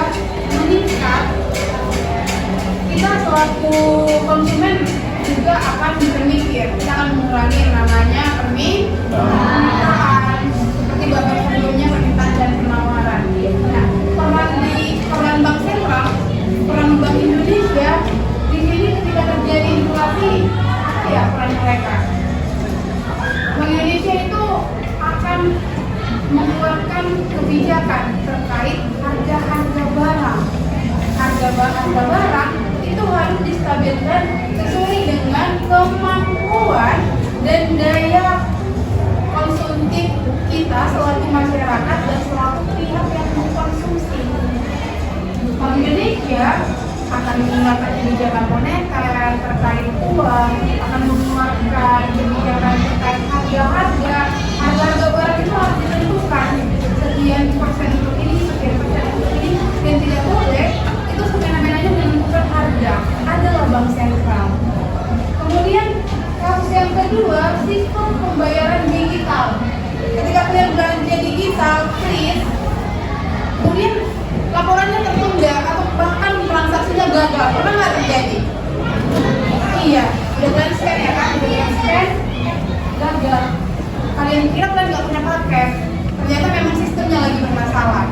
meningkat, kita selaku konsumen juga akan berpikir kita akan mengurangi yang namanya permintaan seperti bapak sebelumnya permintaan dan penawaran. Nah, peran Bank Sentral, peran Bank Indonesia di sini ketika terjadi inflasi, apa ya peran mereka? Bank Indonesia itu akan mengeluarkan kebijakan terkait harga-harga barang. Harga barang itu harus distabilkan sesuai dengan kemampuan dan daya konsumtif kita selaku masyarakat dan selaku pihak yang mengkonsumsi. Bank Indonesia akan mengeluarkan kebijakan moneter terkait uang, akan mengeluarkan kebijakan terkait harga-harga barang itu harus ditentukan sekian persen untuk ini, sekian persen untuk ini, dan tidak boleh itu semena-menanya menentukan harga. Adalah bank udah kalian scan ya kan, udah kalian scan, gagal. Kalian kira kalian nggak punya paket, ternyata memang sistemnya lagi bermasalah.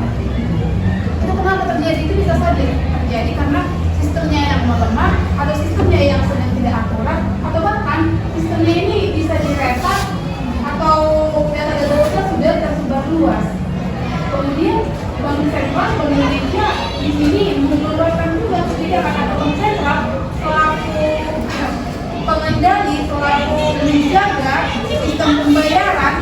Itu kenapa terjadi? Itu bisa saja terjadi karena sistemnya yang melemah, atau sistemnya yang sedang tidak akurat, atau bahkan sistemnya ini bisa diretas atau data-datanya sudah tersebar luas. Kemudian Bank Sentral Bank Indonesia di sini mengeluarkan juga kebijakan atau Bank Sentral selaku pengendali, selaku menjaga sistem pembayaran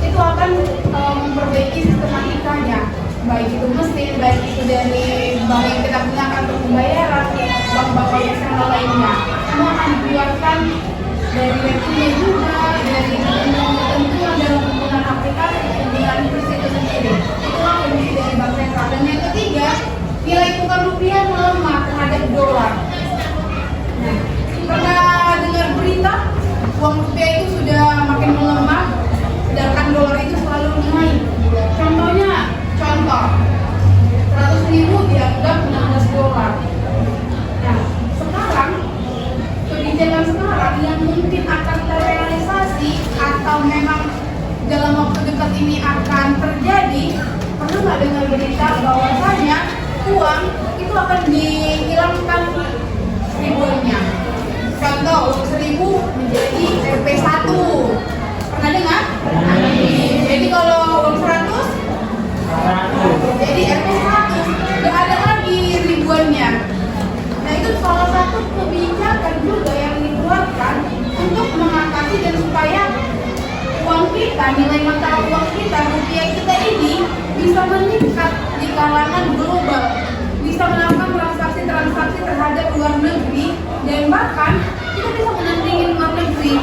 itu akan memperbaiki sistematikanya, baik itu mesin, baik itu dari bank yang kita gunakan untuk pembayaran, bank-bank konvensional lainnya, semua akan dikeluarkan dari revenue juga, dari ketentuan dalam penggunaan aplikasi, penggunaan kursi itu sendiri. Itulah fungsi dari bank sentral. Dan yang ketiga, nilai tukar rupiah melemah terhadap dolar. Nah, pernah dengar berita uang rupiah itu sudah makin melemah, sedangkan dolar itu selalu naik. Contohnya, 100.000 dianggap 16 dolar. Nah, sekarang kebijakan sekarang yang mungkin akan terrealisasi atau memang dalam waktu dekat ini akan terjadi, pernah nggak dengar berita bahwasanya uang itu akan dihilangkan ribuannya. Contoh, uang 1.000 menjadi Rp1. Pernah dengar? Jadi kalau uang 100 jadi Rp1, nggak ada lagi ribuannya. Nah, itu salah satu kebijakan juga yang dikeluarkan untuk mengatasi dan supaya uang kita, nilai mata uang kita, rupiah kita ini bisa meningkat di kalangan global, bisa melakukan transaksi-transaksi terhadap luar negeri, dan bahkan kita bisa menandingin luar negeri.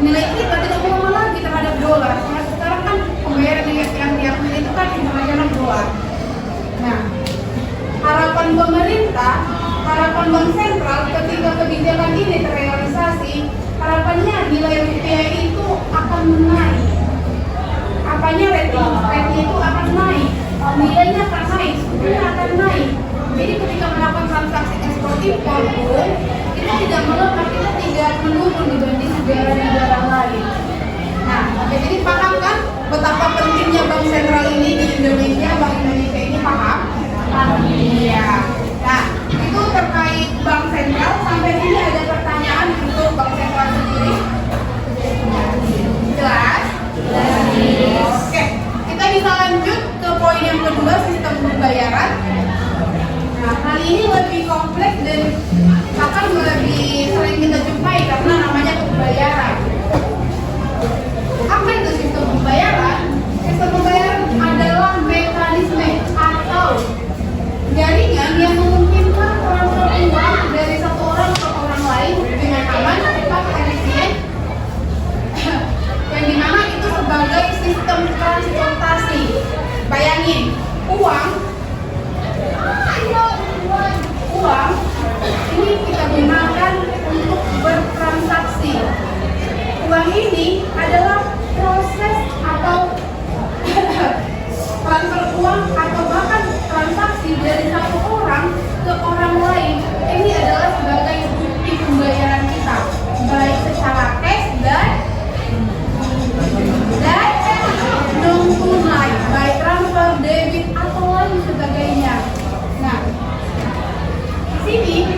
Nilai kita tidak melemah lagi terhadap dolar. Karena sekarang kan pembayaran yang diakui itu kan internasional dolar. Nah, harapan pemerintah, harapan Bank Sentral ketika kebijakan ini terrealisasi, harapannya nilai rupiah itu akan naik. Apanya rate itu akan naik, nilainya akan naik, sukunya akan naik. Jadi ketika melakukan transaksi ekspor impor pun kita tidak melemah, kita tidak menurun dibanding negara-negara lain. Nah, jadi paham kan betapa pentingnya Bank Sentral ini di Indonesia? Bank Indonesia ini paham? Iya. Nah, itu terkait Bank Sentral. Sampai sini ada pertanyaan untuk Bank Sentral sendiri? Jelas? Oke, kita bisa lanjut ke poin yang kedua, sistem pembayaran. Nah, hal ini lebih kompleks dan akan lebih sering kita jumpai karena namanya pembayaran. Apa itu sistem pembayaran? Sistem pembayaran adalah mekanisme atau jaringan yang memungkinkan transfer uang dari satu orang ke orang lain dengan aman, cepat, efisien, yang dimana itu sebagai sistem transportasi. Bayangin, uang ini kita gunakan untuk bertransaksi. Uang ini adalah proses atau transfer uang atau bahkan transaksi dari satu orang ke orang lain. Ini adalah sebagai bukti pembayaran kita, baik secara cash dan non tunai, baik transfer, debit atau lain sebagainya. Nah, di sini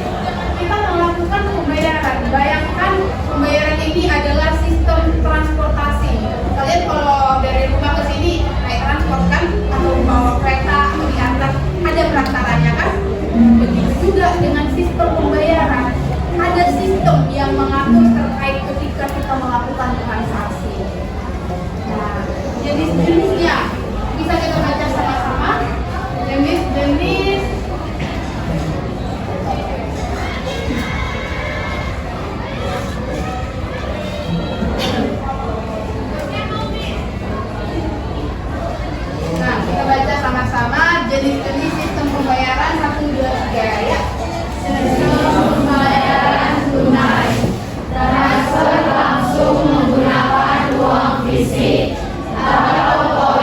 kita melakukan pembayaran. Bayangkan pembayaran ini adalah sistem transportasi. Kalian kalau dari rumah ke sini naik transport kan, atau bawa kereta atau diantar, ada perantaranya kan? Begitu juga dengan sistem pembayaran. Ada sistem yang mengatur terkait ketika kita melakukan transaksi. Nah, jenis-jenisnya bisa kita baca sama-sama. Jenis-jenis jenis-jenis sistem pembayaran 1, 2, 3 ya. Sistem pembayaran tunai, transfer langsung menggunakan uang fisik atau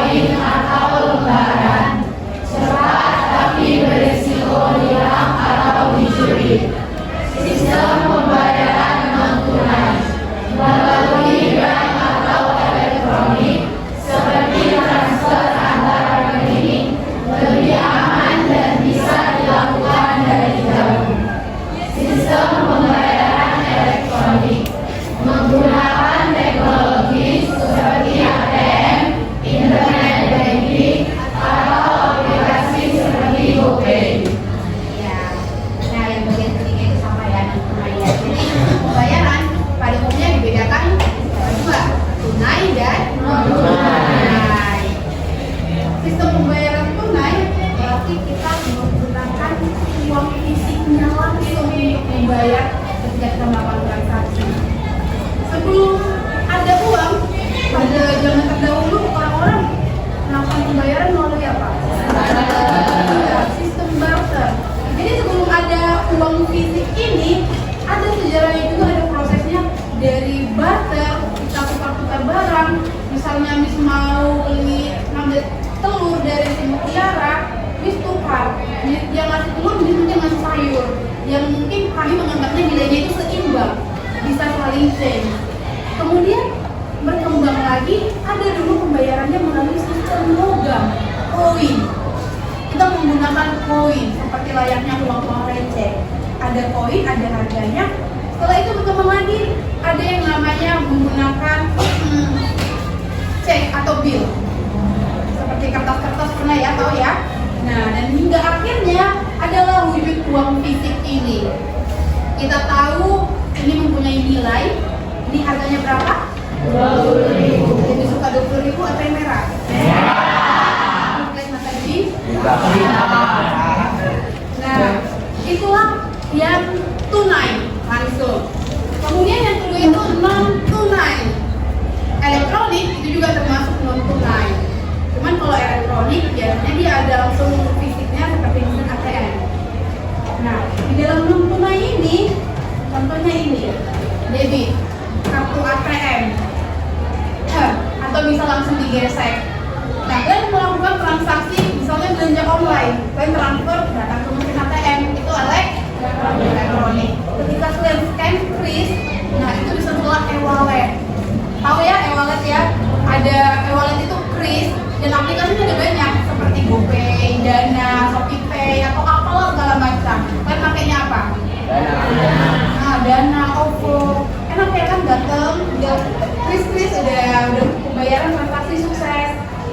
Ya. Nah, yang bagian ketiga itu sama ya, non tunai ya. Jadi sistem pembayaran pada umumnya dibedakan dua, tunai dan non tunai. Sistem pembayaran tunai berarti kita menggunakan uang fisiknya langsung untuk membayar ketika kita melakukan transaksi. Sebelum ada uang, pada zaman terdahulu orang-orang melakukan pembayaran melalui apa? Sistem barter. Jadi sebelum ada uang fisik ini, ada sejarahnya juga, ada prosesnya dari barter, kita tukar-tukar barang. Misalnya Miss mau beli ngambil telur dari si mutiara, Miss tukar. Yang ngasih telur, Miss mungkin ngasih sayur. Yang mungkin kami menganggapnya nilainya itu seimbang, bisa saling share. Kemudian berkembang lagi, ada dulu pembayarannya melalui sistem logam, koin. Kita menggunakan koin seperti layaknya uang-uang receh. Ada koin, ada harganya. Setelah itu berkembang lagi, ada yang namanya menggunakan cek atau bill. Seperti kertas-kertas pernah ya, tahu ya? Nah, dan hingga akhirnya adalah wujud uang fisik ini. Kita tahu ini mempunyai nilai. Ini harganya berapa? 20.000. Jadi suka 20.000 atau yang merah? Nah, itulah yang tunai langsung. Kemudian yang kedua itu non tunai. Elektronik itu juga termasuk non tunai. Cuman kalau elektronik biasanya dia ada langsung fisiknya seperti mesin ATM. Nah, di dalam non tunai ini, contohnya ini, debit, kartu ATM, atau bisa langsung digesek. Nah, kalian melakukan transaksi, misalnya belanja online, kalian transfer datang ke mesin ATM, itu elektronik. Ketika kalian scan kris, nah itu disebutlah e-wallet. Tahu ya e-wallet ya? Ada e-wallet itu kris dan aplikasinya ada banyak seperti GoPay, Dana, ShopeePay atau apalah segala macam. Kalian pakainya apa? Nah, Dana, OVO. Enak ya kan, datang, udah kris udah pembayaran transaksi sukses.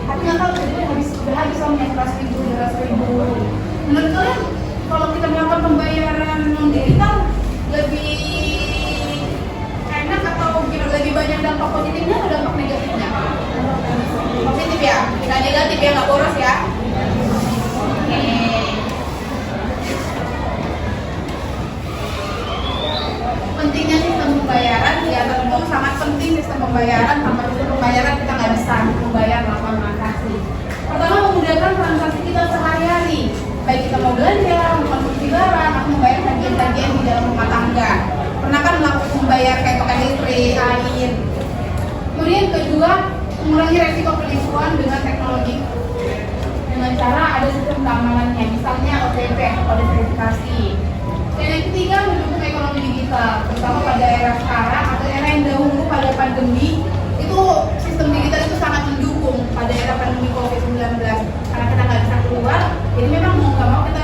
Tapi nggak tahu itu udah habis uangnya 100.000, 200.000. Menurut kalian kalau kita melakukan pembayaran non digital lebih enak atau lebih banyak dampak positifnya atau dampak negatifnya? Positif ya, nggak negatif ya, nggak boros ya. Oke. Pentingnya sistem pembayaran ya, tentu sangat penting sistem pembayaran. Tanpa sistem pembayaran kita nggak bisa membayar melakukan transaksi. Pertama, memudahkan transaksi kita sehari-hari, baik kita mau belanja, mengkonsumsi barang, atau membayar tagihan-tagihan di dalam rumah tangga. Pernah kan melakukan membayar kayak pakai listrik, air. Kemudian kedua, mengurangi resiko penipuan dengan teknologi dengan cara ada sistem keamanannya, misalnya OTP atau kode verifikasi. Dan yang ketiga, mendukung ekonomi digital, terutama pada era sekarang atau era yang dahulu pada pandemi. Itu sistem digital itu sangat mendukung pada era pandemi COVID-19 karena kita nggak bisa keluar, jadi memang mau nggak mau kita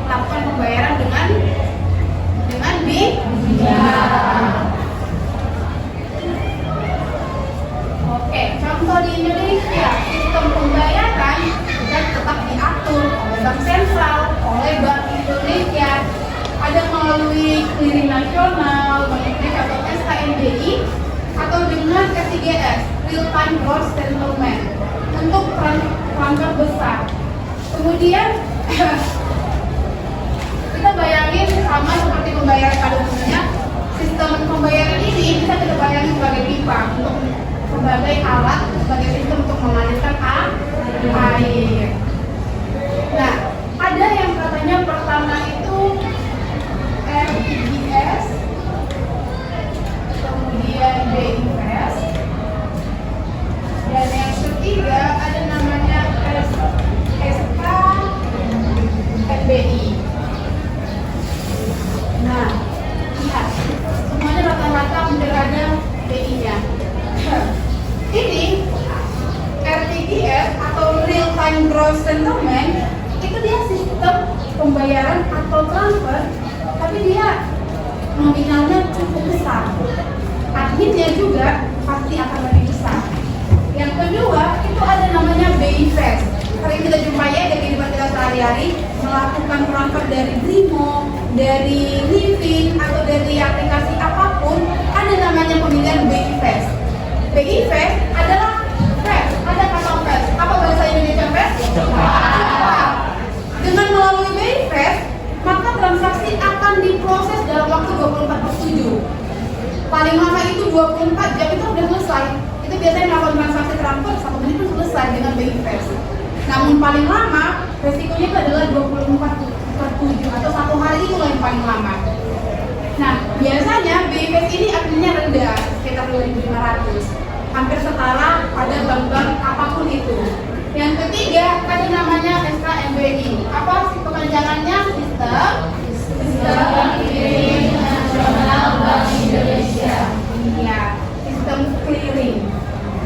melakukan pembayaran dengan digital. Oke, contoh di Indonesia sistem pembayaran sudah tetap diatur oleh Bank Sentral, oleh Bank Indonesia, ada melalui clearing nasional, Bank Indonesia atau SKNBI, atau dengan R3S, Real Time Gross Settlement, untuk transfer besar. Kemudian kita bayangin sama seperti pembayaran pada umumnya, sistem pembayaran ini bisa kita bayangin sebagai pipa, untuk sebagai alat, sebagai sistem untuk mengalirkan air. Nah, ada yang katanya pertama itu RTGS, kemudian BIS, dan yang ketiga ada namanya SKNBI. Nah, lihat, semuanya rata-rata udah ada BI-nya. Ini RTGS atau Real Time Gross Settlement itu dia sistem pembayaran atau transfer, tapi dia nominalnya cukup besar. Adminnya juga pasti akan lebih besar. Yang kedua, itu ada namanya BI Fast. Sering kita jumpai ya dari kehidupan kita sehari-hari, melakukan transfer dari Brimo, dari Livin, atau dari aplikasi apapun, ada namanya pemilihan BI Fast. BI Fast adalah fast, ada kata fast. Apa bahasa Indonesia fast? Cepat. Dengan melalui BI Fast, maka transaksi akan diproses dalam waktu 24/7. Paling lama itu 24 jam itu udah selesai. Itu biasanya melakukan transaksi transfer 1 menit itu selesai dengan BI Fast. Namun paling lama resikonya itu adalah 24/7 atau 1 hari itu yang paling lama. Nah, biasanya BI Fast ini adminnya rendah, sekitar 2.500, hampir setara pada bank-bank apapun itu. Yang ketiga, ada namanya SKMBI. Apa sih kepanjangannya? Sistem Clearing Nasional Bank Indonesia. Ya, sistem clearing.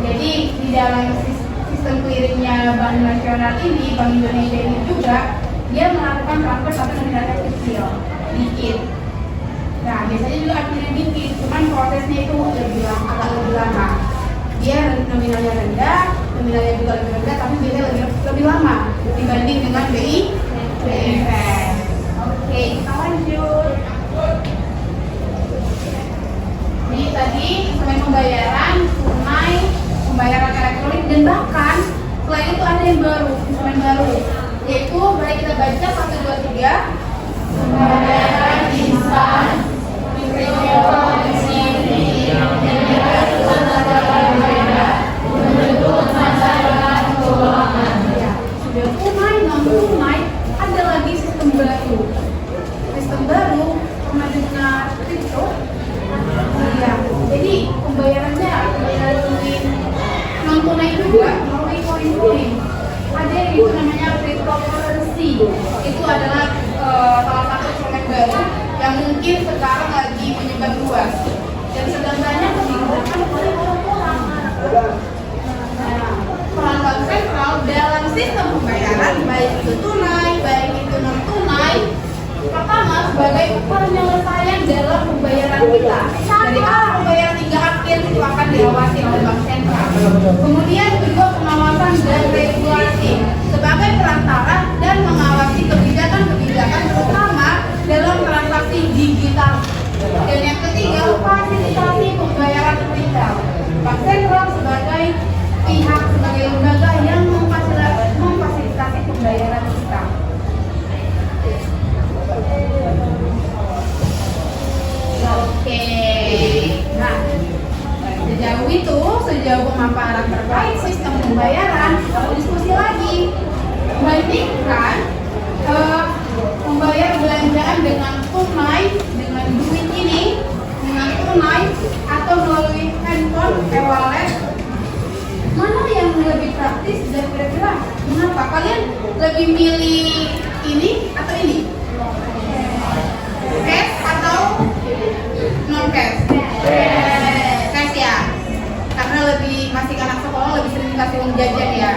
Jadi di dalam sistem clearingnya Bank Nasional ini, Bank Indonesia ini juga, dia melakukan transfer tapi nominalnya kecil, dikit. Nah, biasanya juga adminnya dikit, cuman prosesnya itu agak lebih lama. Dia nominalnya rendah, nominalnya juga lebih rendah, tapi biasanya lebih lama dibanding dengan BI Fast. Oke, kita lanjut. Jadi tadi instrumen pembayaran, tunai, pembayaran elektronik, dan bahkan selain itu ada yang baru, instrumen baru, yaitu mari kita baca 1, 2, 3. Pembayaran instan, sudah tunai, non tunai, ada lagi sistem baru. Sistem baru pernah dengar kripto? Iya. Jadi pembayarannya melalui non tunai juga, melalui koin-koin. Ada yang itu namanya cryptocurrency. Itu adalah salah satu instrumen baru yang mungkin sekarang lagi menyebar luas dan sedang banyak digunakan oleh orang-orang. Peran bank sentral dalam sistem pembayaran, baik itu tunai, baik itu non tunai, pertama sebagai penyelesaian dalam pembayaran kita. Dari awal pembayaran hingga akhir itu akan diawasi oleh bank sentral. Kemudian kedua, pengawasan dan regulasi sebagai perantara dan mengawasi kebijakan-kebijakan terutama dalam transaksi digital. Dan yang ketiga, fasilitasi pembayaran retail. Bank sentral sebagai pihak, sebagai lembaga yang memfasilitasi pembayaran kita. Oke, nah sejauh pemaparan terkait sistem pembayaran, kita diskusi lagi. Bandingkan membayar belanjaan dengan tunai, dengan duit ini, dengan tunai atau melalui handphone, e-wallet, mana yang lebih praktis dan kira-kira mengapa kalian lebih milih ini atau ini? Cash atau non cash? Cash ya, karena masih anak sekolah lebih sering dikasih uang jajan ya.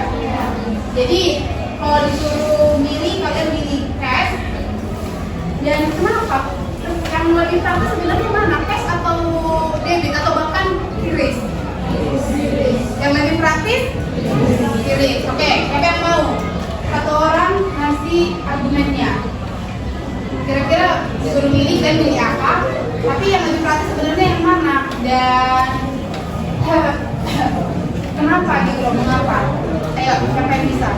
Jadi kalau disuruh milih, kalian milih cash. Dan kenapa? Yang lebih praktis sebenarnya mana? Cash atau debit atau bahkan QRIS? Yang lebih praktis? QRIS. Oke, siapa yang mau? Satu orang ngasih argumennya. Kira-kira disuruh milih, dan milih apa? Tapi yang lebih praktis sebenarnya yang mana? Dan kenapa gitu loh? Mengapa? Ayo, siapa yang bisa?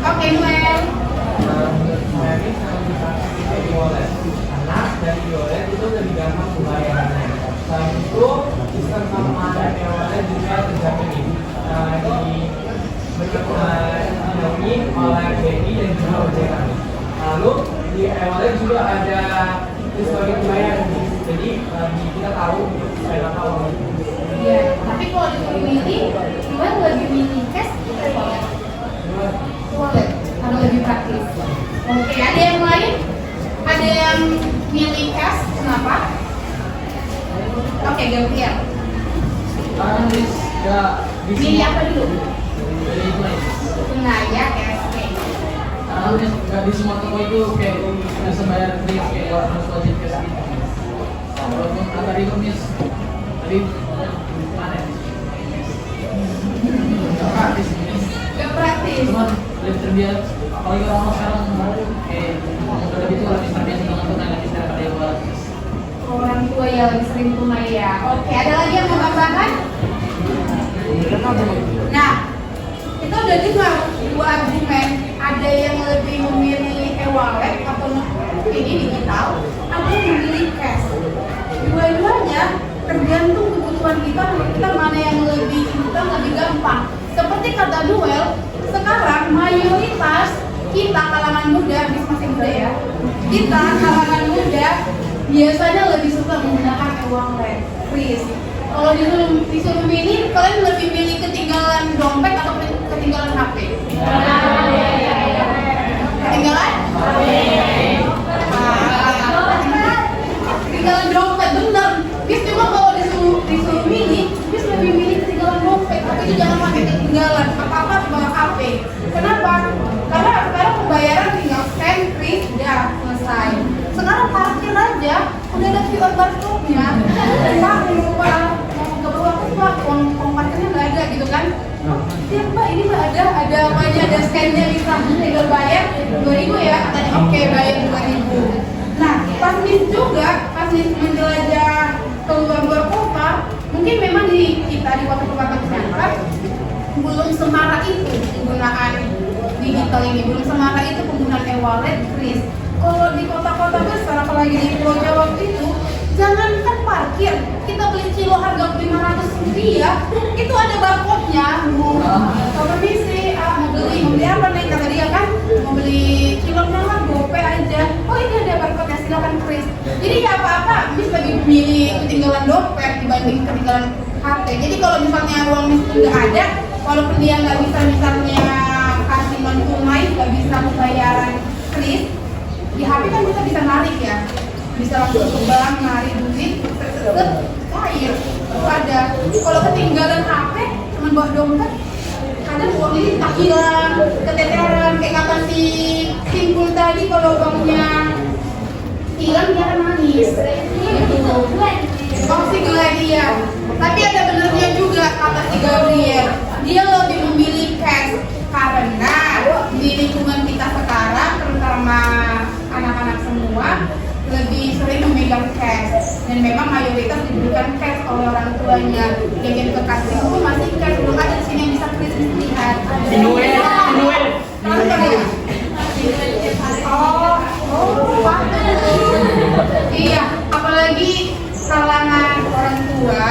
Oke, Noel. Dari e-wallet, karena dari e-wallet itu lebih gampang pembayarannya. Selain itu, sistem keamanan e-wallet juga terjamin dinaungi oleh BI dan juga OJK. Lalu di e-wallet juga ada histori pembayaran, jadi kita tahu berapa uang itu. Iya, tapi kalau disuruh milih, Noel lebih milih cash atau wallet? Wallet, karena lebih praktis. Oke, ada yang lain? Ada yang milih cash, kenapa? Oke, Gabriel. Milih apa dulu? Tunai ya, cash. Karena di semua toko itu kayak bisa bayar kredit kayak harus wajib cash gitu. dari Miss. Tadi mana? Praktis. Gak praktis. Cuma lebih terbiasa. Apalagi orang sekarang udah gitu lebih terbiasa dengan tunai lagi daripada yang praktis. Orang tua ya lagi sering tunai ya. Oke, ada lagi yang mau tambahkan? Nah, kita udah dengar dua argumen. Ada yang lebih memilih e-wallet atau ini digital, ada yang memilih cash. Dua-duanya tergantung kebutuhan kita mana yang lebih gampang. Seperti kata Noel, sekarang mayoritas kita kalangan muda, masih muda ya, kita kalangan muda biasanya lebih suka menggunakan e-wallet. Please, kalau disuruh milih, kalian lebih milih ketinggalan dompet atau ketinggalan HP? Ketinggalan? Ketinggalan dompet, bener. Bis cuma kalau disuruh milih, bis lebih milih ketinggalan dompet. Tapi itu jangan pakai ketinggalan, apa-apa bawa HP. Kenapa? Karena sekarang pembayaran tinggal scan, klik, udah selesai. Sekarang parkir aja, udah ada QR barcode-nya. Pak, mau ke bawah Pak, uang parkirnya nggak ada gitu kan? Ya Pak, ini nggak ada apanya, ada scan-nya bisa tinggal bayar 2.000 ya, katanya oke bayar 2.000. Nah, pas nih menjelajah keluar kota, mungkin memang di kota-kota besar belum semarak itu penggunaan digital ini, belum semarak itu penggunaan e-wallet, Chris. Kalau di kota-kota besar, apalagi di Pulau Jawa itu, jangankan parkir, kita beli kilo harga 500 rupiah, itu ada barcode-nya. Kalau permisi, mau beli apa nih? Kata dia kan, mau beli kilo berapa? GoPay aja. Oh ini ada barcode-nya, silakan Chris. Jadi ya apa-apa, Miss lebih milih ketinggalan dompet dibanding ketinggalan HP. Jadi kalau misalnya uang Miss itu nggak ada, walaupun dia nggak bisa misalnya kasih non tunai, nggak bisa pembayaran Chris, di HP kan kita bisa narik ya, bisa langsung ke bank narik duit, cair, itu ada. Kalau ketinggalan HP, cuma bawa dompet, kadang uang ini tak hilang, keteteran, kayak kata si Simpul tadi, kalau uangnya hilang dia akan nangis. Gitu. Oh si Glenn iya. Tapi ada benernya juga kata si Gabriel, dia lebih memilih cash karena di lingkungan kita sekarang, terutama anak-anak semua lebih sering memegang cash, dan memang mayoritas diberikan cash oleh orang tuanya. Jajan ke kasir itu masih cash, belum ada di sini yang bisa Christmas lihat. Noel. Iya, apalagi kalangan orang tua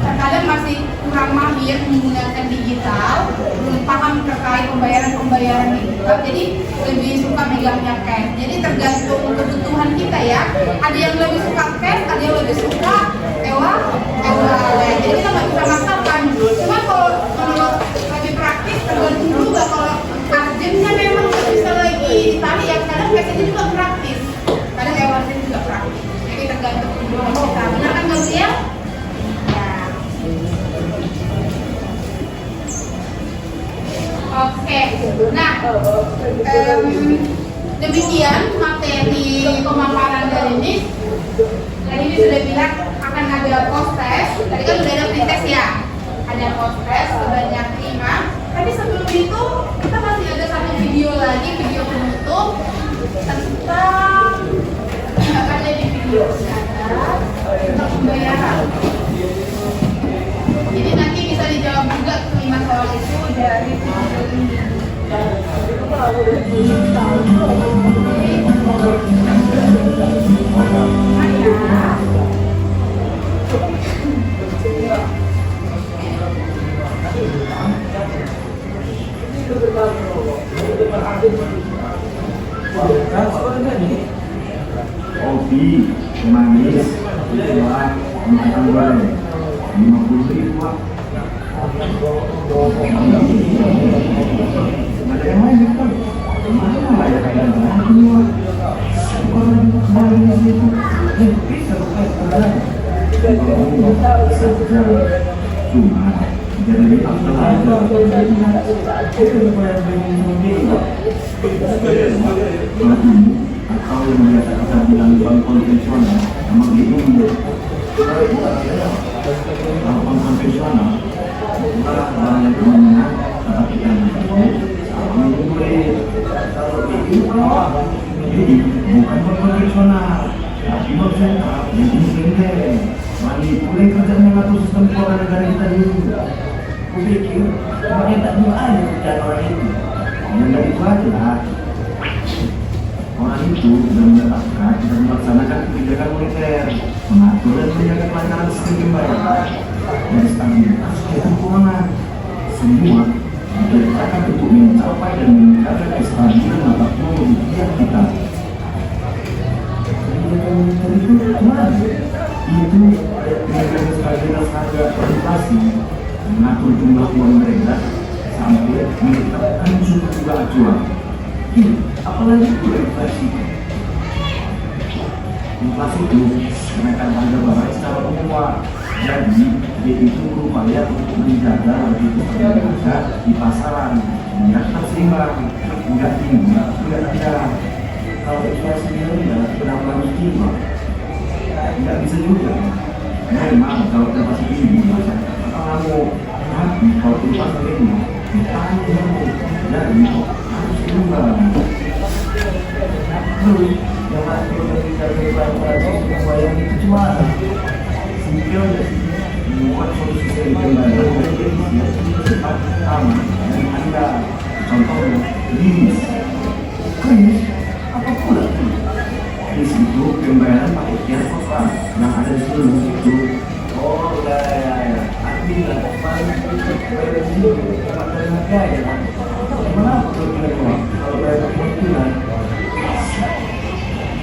terkadang masih kurang mahir menggunakan digital, belum paham terkait pembayaran digital, jadi lebih suka megangnya cash. Jadi tergantung kebutuhan kita ya. Ada yang lebih suka cash, ada yang lebih suka e-wallet. Jadi kita nggak bisa maksakan. Cuma kalau menurut lebih praktis, tergantung juga. Kalau urgentnya memang nggak bisa lagi ditarik, ya kadang cash itu juga praktis, kadang e-wallet juga praktis. Jadi tergantung kebutuhan kita. Benar kan Gabriel? Oke, nah demikian materi pemaparan dari ini. Tadi ini sudah bilang akan ada post test. Tadi kan sudah ada pretest ya, ada post test sebanyak 5. Tapi sebelum itu kita masih ada satu video lagi, video penutup tentang ada di video tentang pembayaran. Jadi nanti bisa dijawab juga kelima soal itu dari video ini. Kopi, manis, buah, makan goreng, 50.000 Pak. Ada yang lain kan? Mana lah ya kayak lagi Pak? Orang kembali itu, bisa cuma jadi apa aja? Itu supaya pengen sendiri. Atau yang biasa kita bilang bank konvensional, emang gitu. Kalau itu artinya kalau konvensional, bukanlah barang yang bermanfaat, tetapi yang boleh kalau itu jadi bukan konvensional, tapi konvensional jadi sendiri. Manipulasi kerja mengatur sistem keuangan negara kita dulu. Kupikir makanya tak dua aja kerjaan orang itu. Dan dari itu adalah orang itu sudah menetapkan dan melaksanakan kebijakan moneter, mengatur dan menjaga kelancaran sistem pembayaran dan stabilitas sistem keuangan. Semua diletakkan untuk mencapai dan meningkatkan kestabilan mata uang rupiah kita. Kebijakan moneter itu mana? Itu menjaga stabilitas harga inflasi, mengatur jumlah uang beredar sampai menetapkan suku bunga acuan. Apalagi itu inflasi. Inflasi itu kenaikan harga barang secara umum. Jadi dia itu berupaya untuk menjaga stabilitas harga di pasaran biar seimbang, tidak tinggi, tidak rendah. Kalau inflasi rendah, kenapa tinggi? Tidak bisa juga. Memang kalau inflasi tinggi, masyarakat ngamuk. Tapi kalau inflasi rendah, ditanggung. Jadi harus seimbang. Terus jangan berbicara tentang pembayaran itu cuma sipil membuat solusi dari pembayaran menjadi cepat, aman, dan Anda contohnya rilis. Apa pula itu? Rilis itu pembayaran pakai QR code yang ada di seluruh itu. Oh ya, artinya paling bayar ini tempat dari negara ya kan? Gimana kalau kalau bayar itu kan?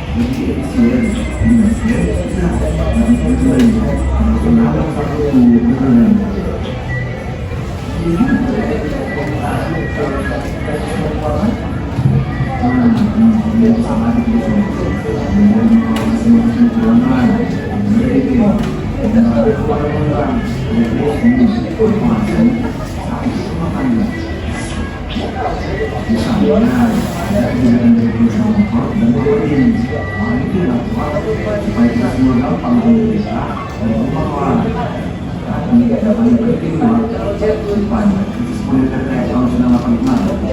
Jadi efisien, bisa dan kembali kenapa satu bulan. Jadi sama di sini. Menjadi semua keuangan, menjadi dan orang-orang yang ini masih sampai makannya. Misalnya dengan berkumpul dan berkumpul, itu dilakukan supaya kita semua gampang berbicara dan berkumpul. Tapi yang paling penting adalah supaya moneter tahun 1985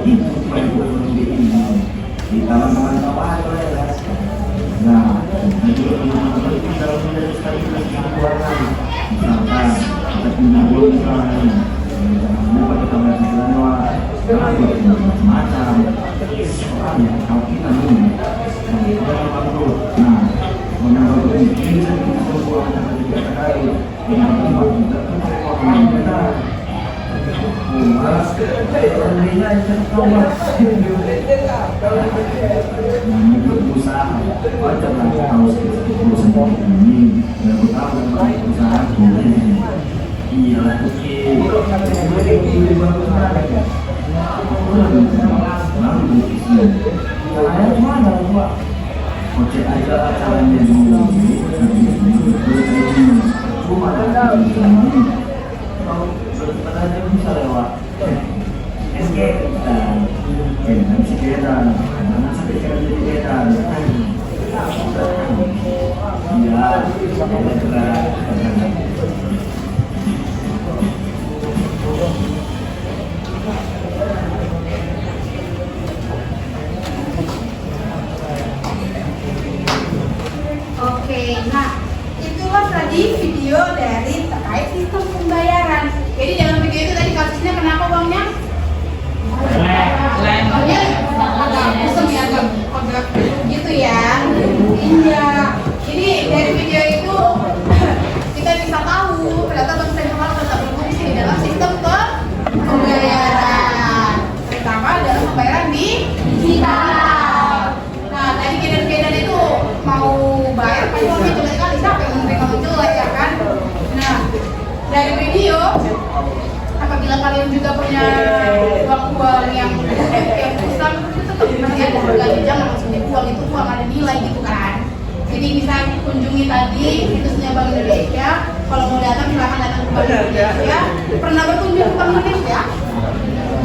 itu supaya kita di taman-taman apa aja. Nah, juga teman-teman itu dalam menjadi stabilitas keuangan. Misalkan kita punya uang misalnya, lupa kita belajar jalan macam-macam. Soalnya kalau kita ini, kita bangkrut. Nah, menambah ini bisa kita keuangan yang tidak terkait dengan kita keuangan kita. Usaha wajarlah harus berusaha ini dan tahu usaha boleh iya oke boleh lalu bisnis saya cuma ada dua kocek aja caranya dulu cuma kalau sebenarnya bisa lewat escape dan bisa keadaan karena sampai jadi keadaan ya berat. Oke, nah itulah tadi video dari terkait sistem pembayaran. Jadi dalam video itu tadi kasusnya kenapa uangnya? Uangnya agak kusem ya, agak gitu ya. Iya. Jadi dari video itu kita bisa tahu ternyata bank sentral tetap berfungsi di dalam sistem pembayaran, terutama dalam pembayaran di digital. Nah, tadi kedan-kedan itu mau bayar pasti uangnya jelek kali, siapa yang menerima uang jelek ya kan? Nah, dari video apabila kalian juga punya uang yang besar itu tetap masih ada harganya, jangan langsung dibuang, itu uang ada nilai gitu kan. Jadi bisa kunjungi tadi situsnya Bank Indonesia. Kalau mau datang silahkan datang ke Bank Indonesia. Pernah berkunjung ke Bank Indonesia?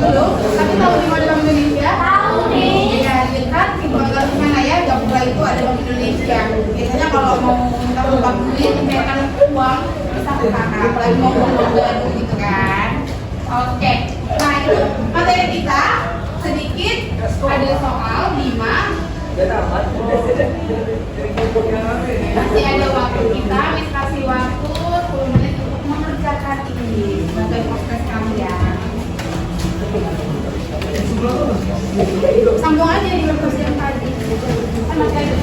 Belum? Tapi tahu di mana Bank Indonesia? Tahu nih. Ya, lihat kan di mana ya? Gapura itu ada Bank Indonesia. kalau mau minta duit, memberikan uang bisa ke kakak, apalagi mau uang baru gitu kan. Oke, nah itu materi kita sedikit ada soal 5. Masih ada waktu kita, Miss kasih waktu 10 menit untuk mengerjakan ini sebagai proses kalian. Sambung aja di proses yang tadi. Kan masih ada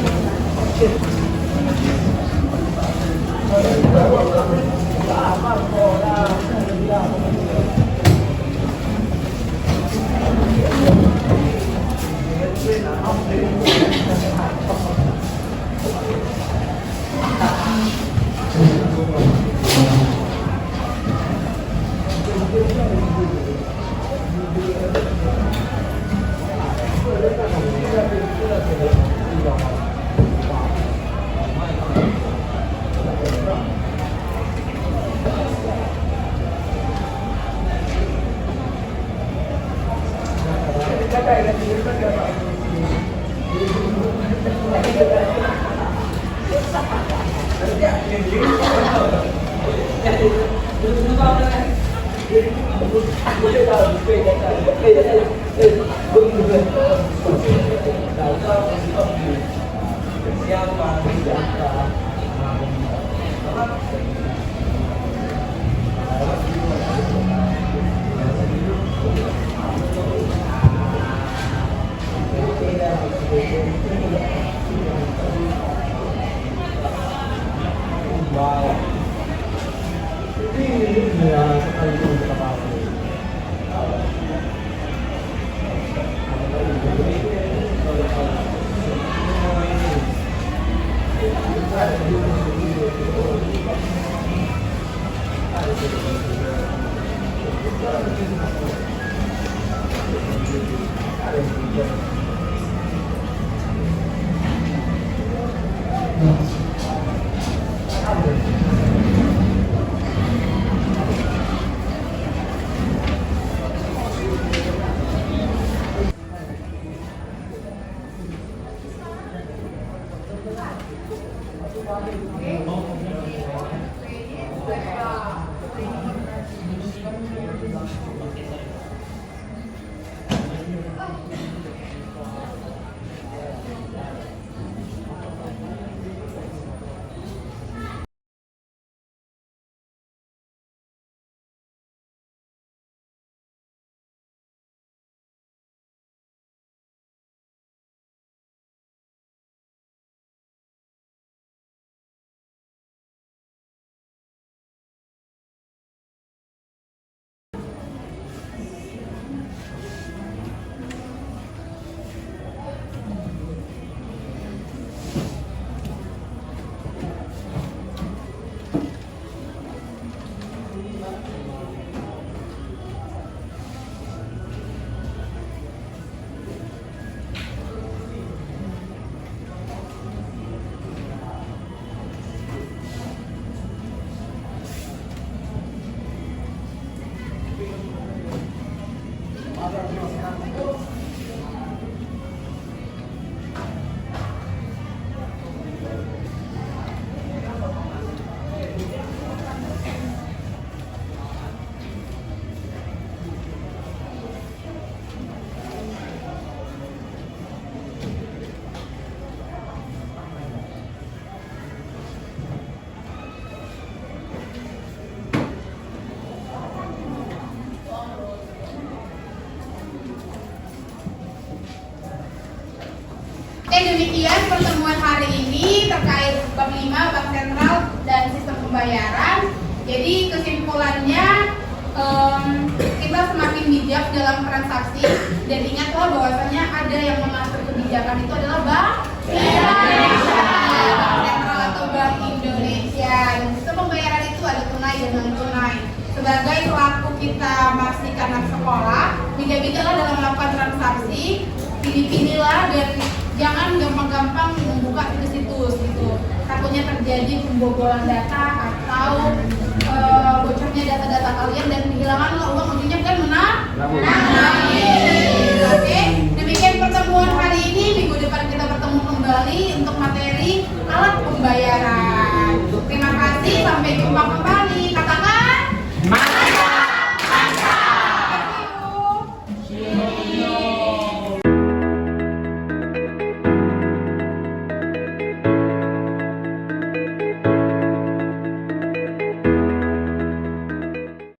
demikian pertemuan hari ini terkait bab 5 bank sentral dan sistem pembayaran. Jadi kesimpulannya kita semakin bijak dalam transaksi dan ingatlah bahwasanya ada yang mengatur kebijakan itu adalah Bank Indonesia, Bank Sentral atau Bank Indonesia. Dan sistem pembayaran itu ada tunai dan non tunai. Sebagai pelaku kita masih anak sekolah, bijak-bijaklah dalam melakukan transaksi, pilih-pilihlah dan jangan gampang-gampang membuka situs-situs gitu. Takutnya terjadi pembobolan data atau bocornya data-data kalian dan kehilangan uang ujungnya kan Oke, demikian pertemuan hari ini. Minggu depan kita bertemu kembali untuk materi menjadi alat pembayaran. Terima kasih, sampai jumpa kembali.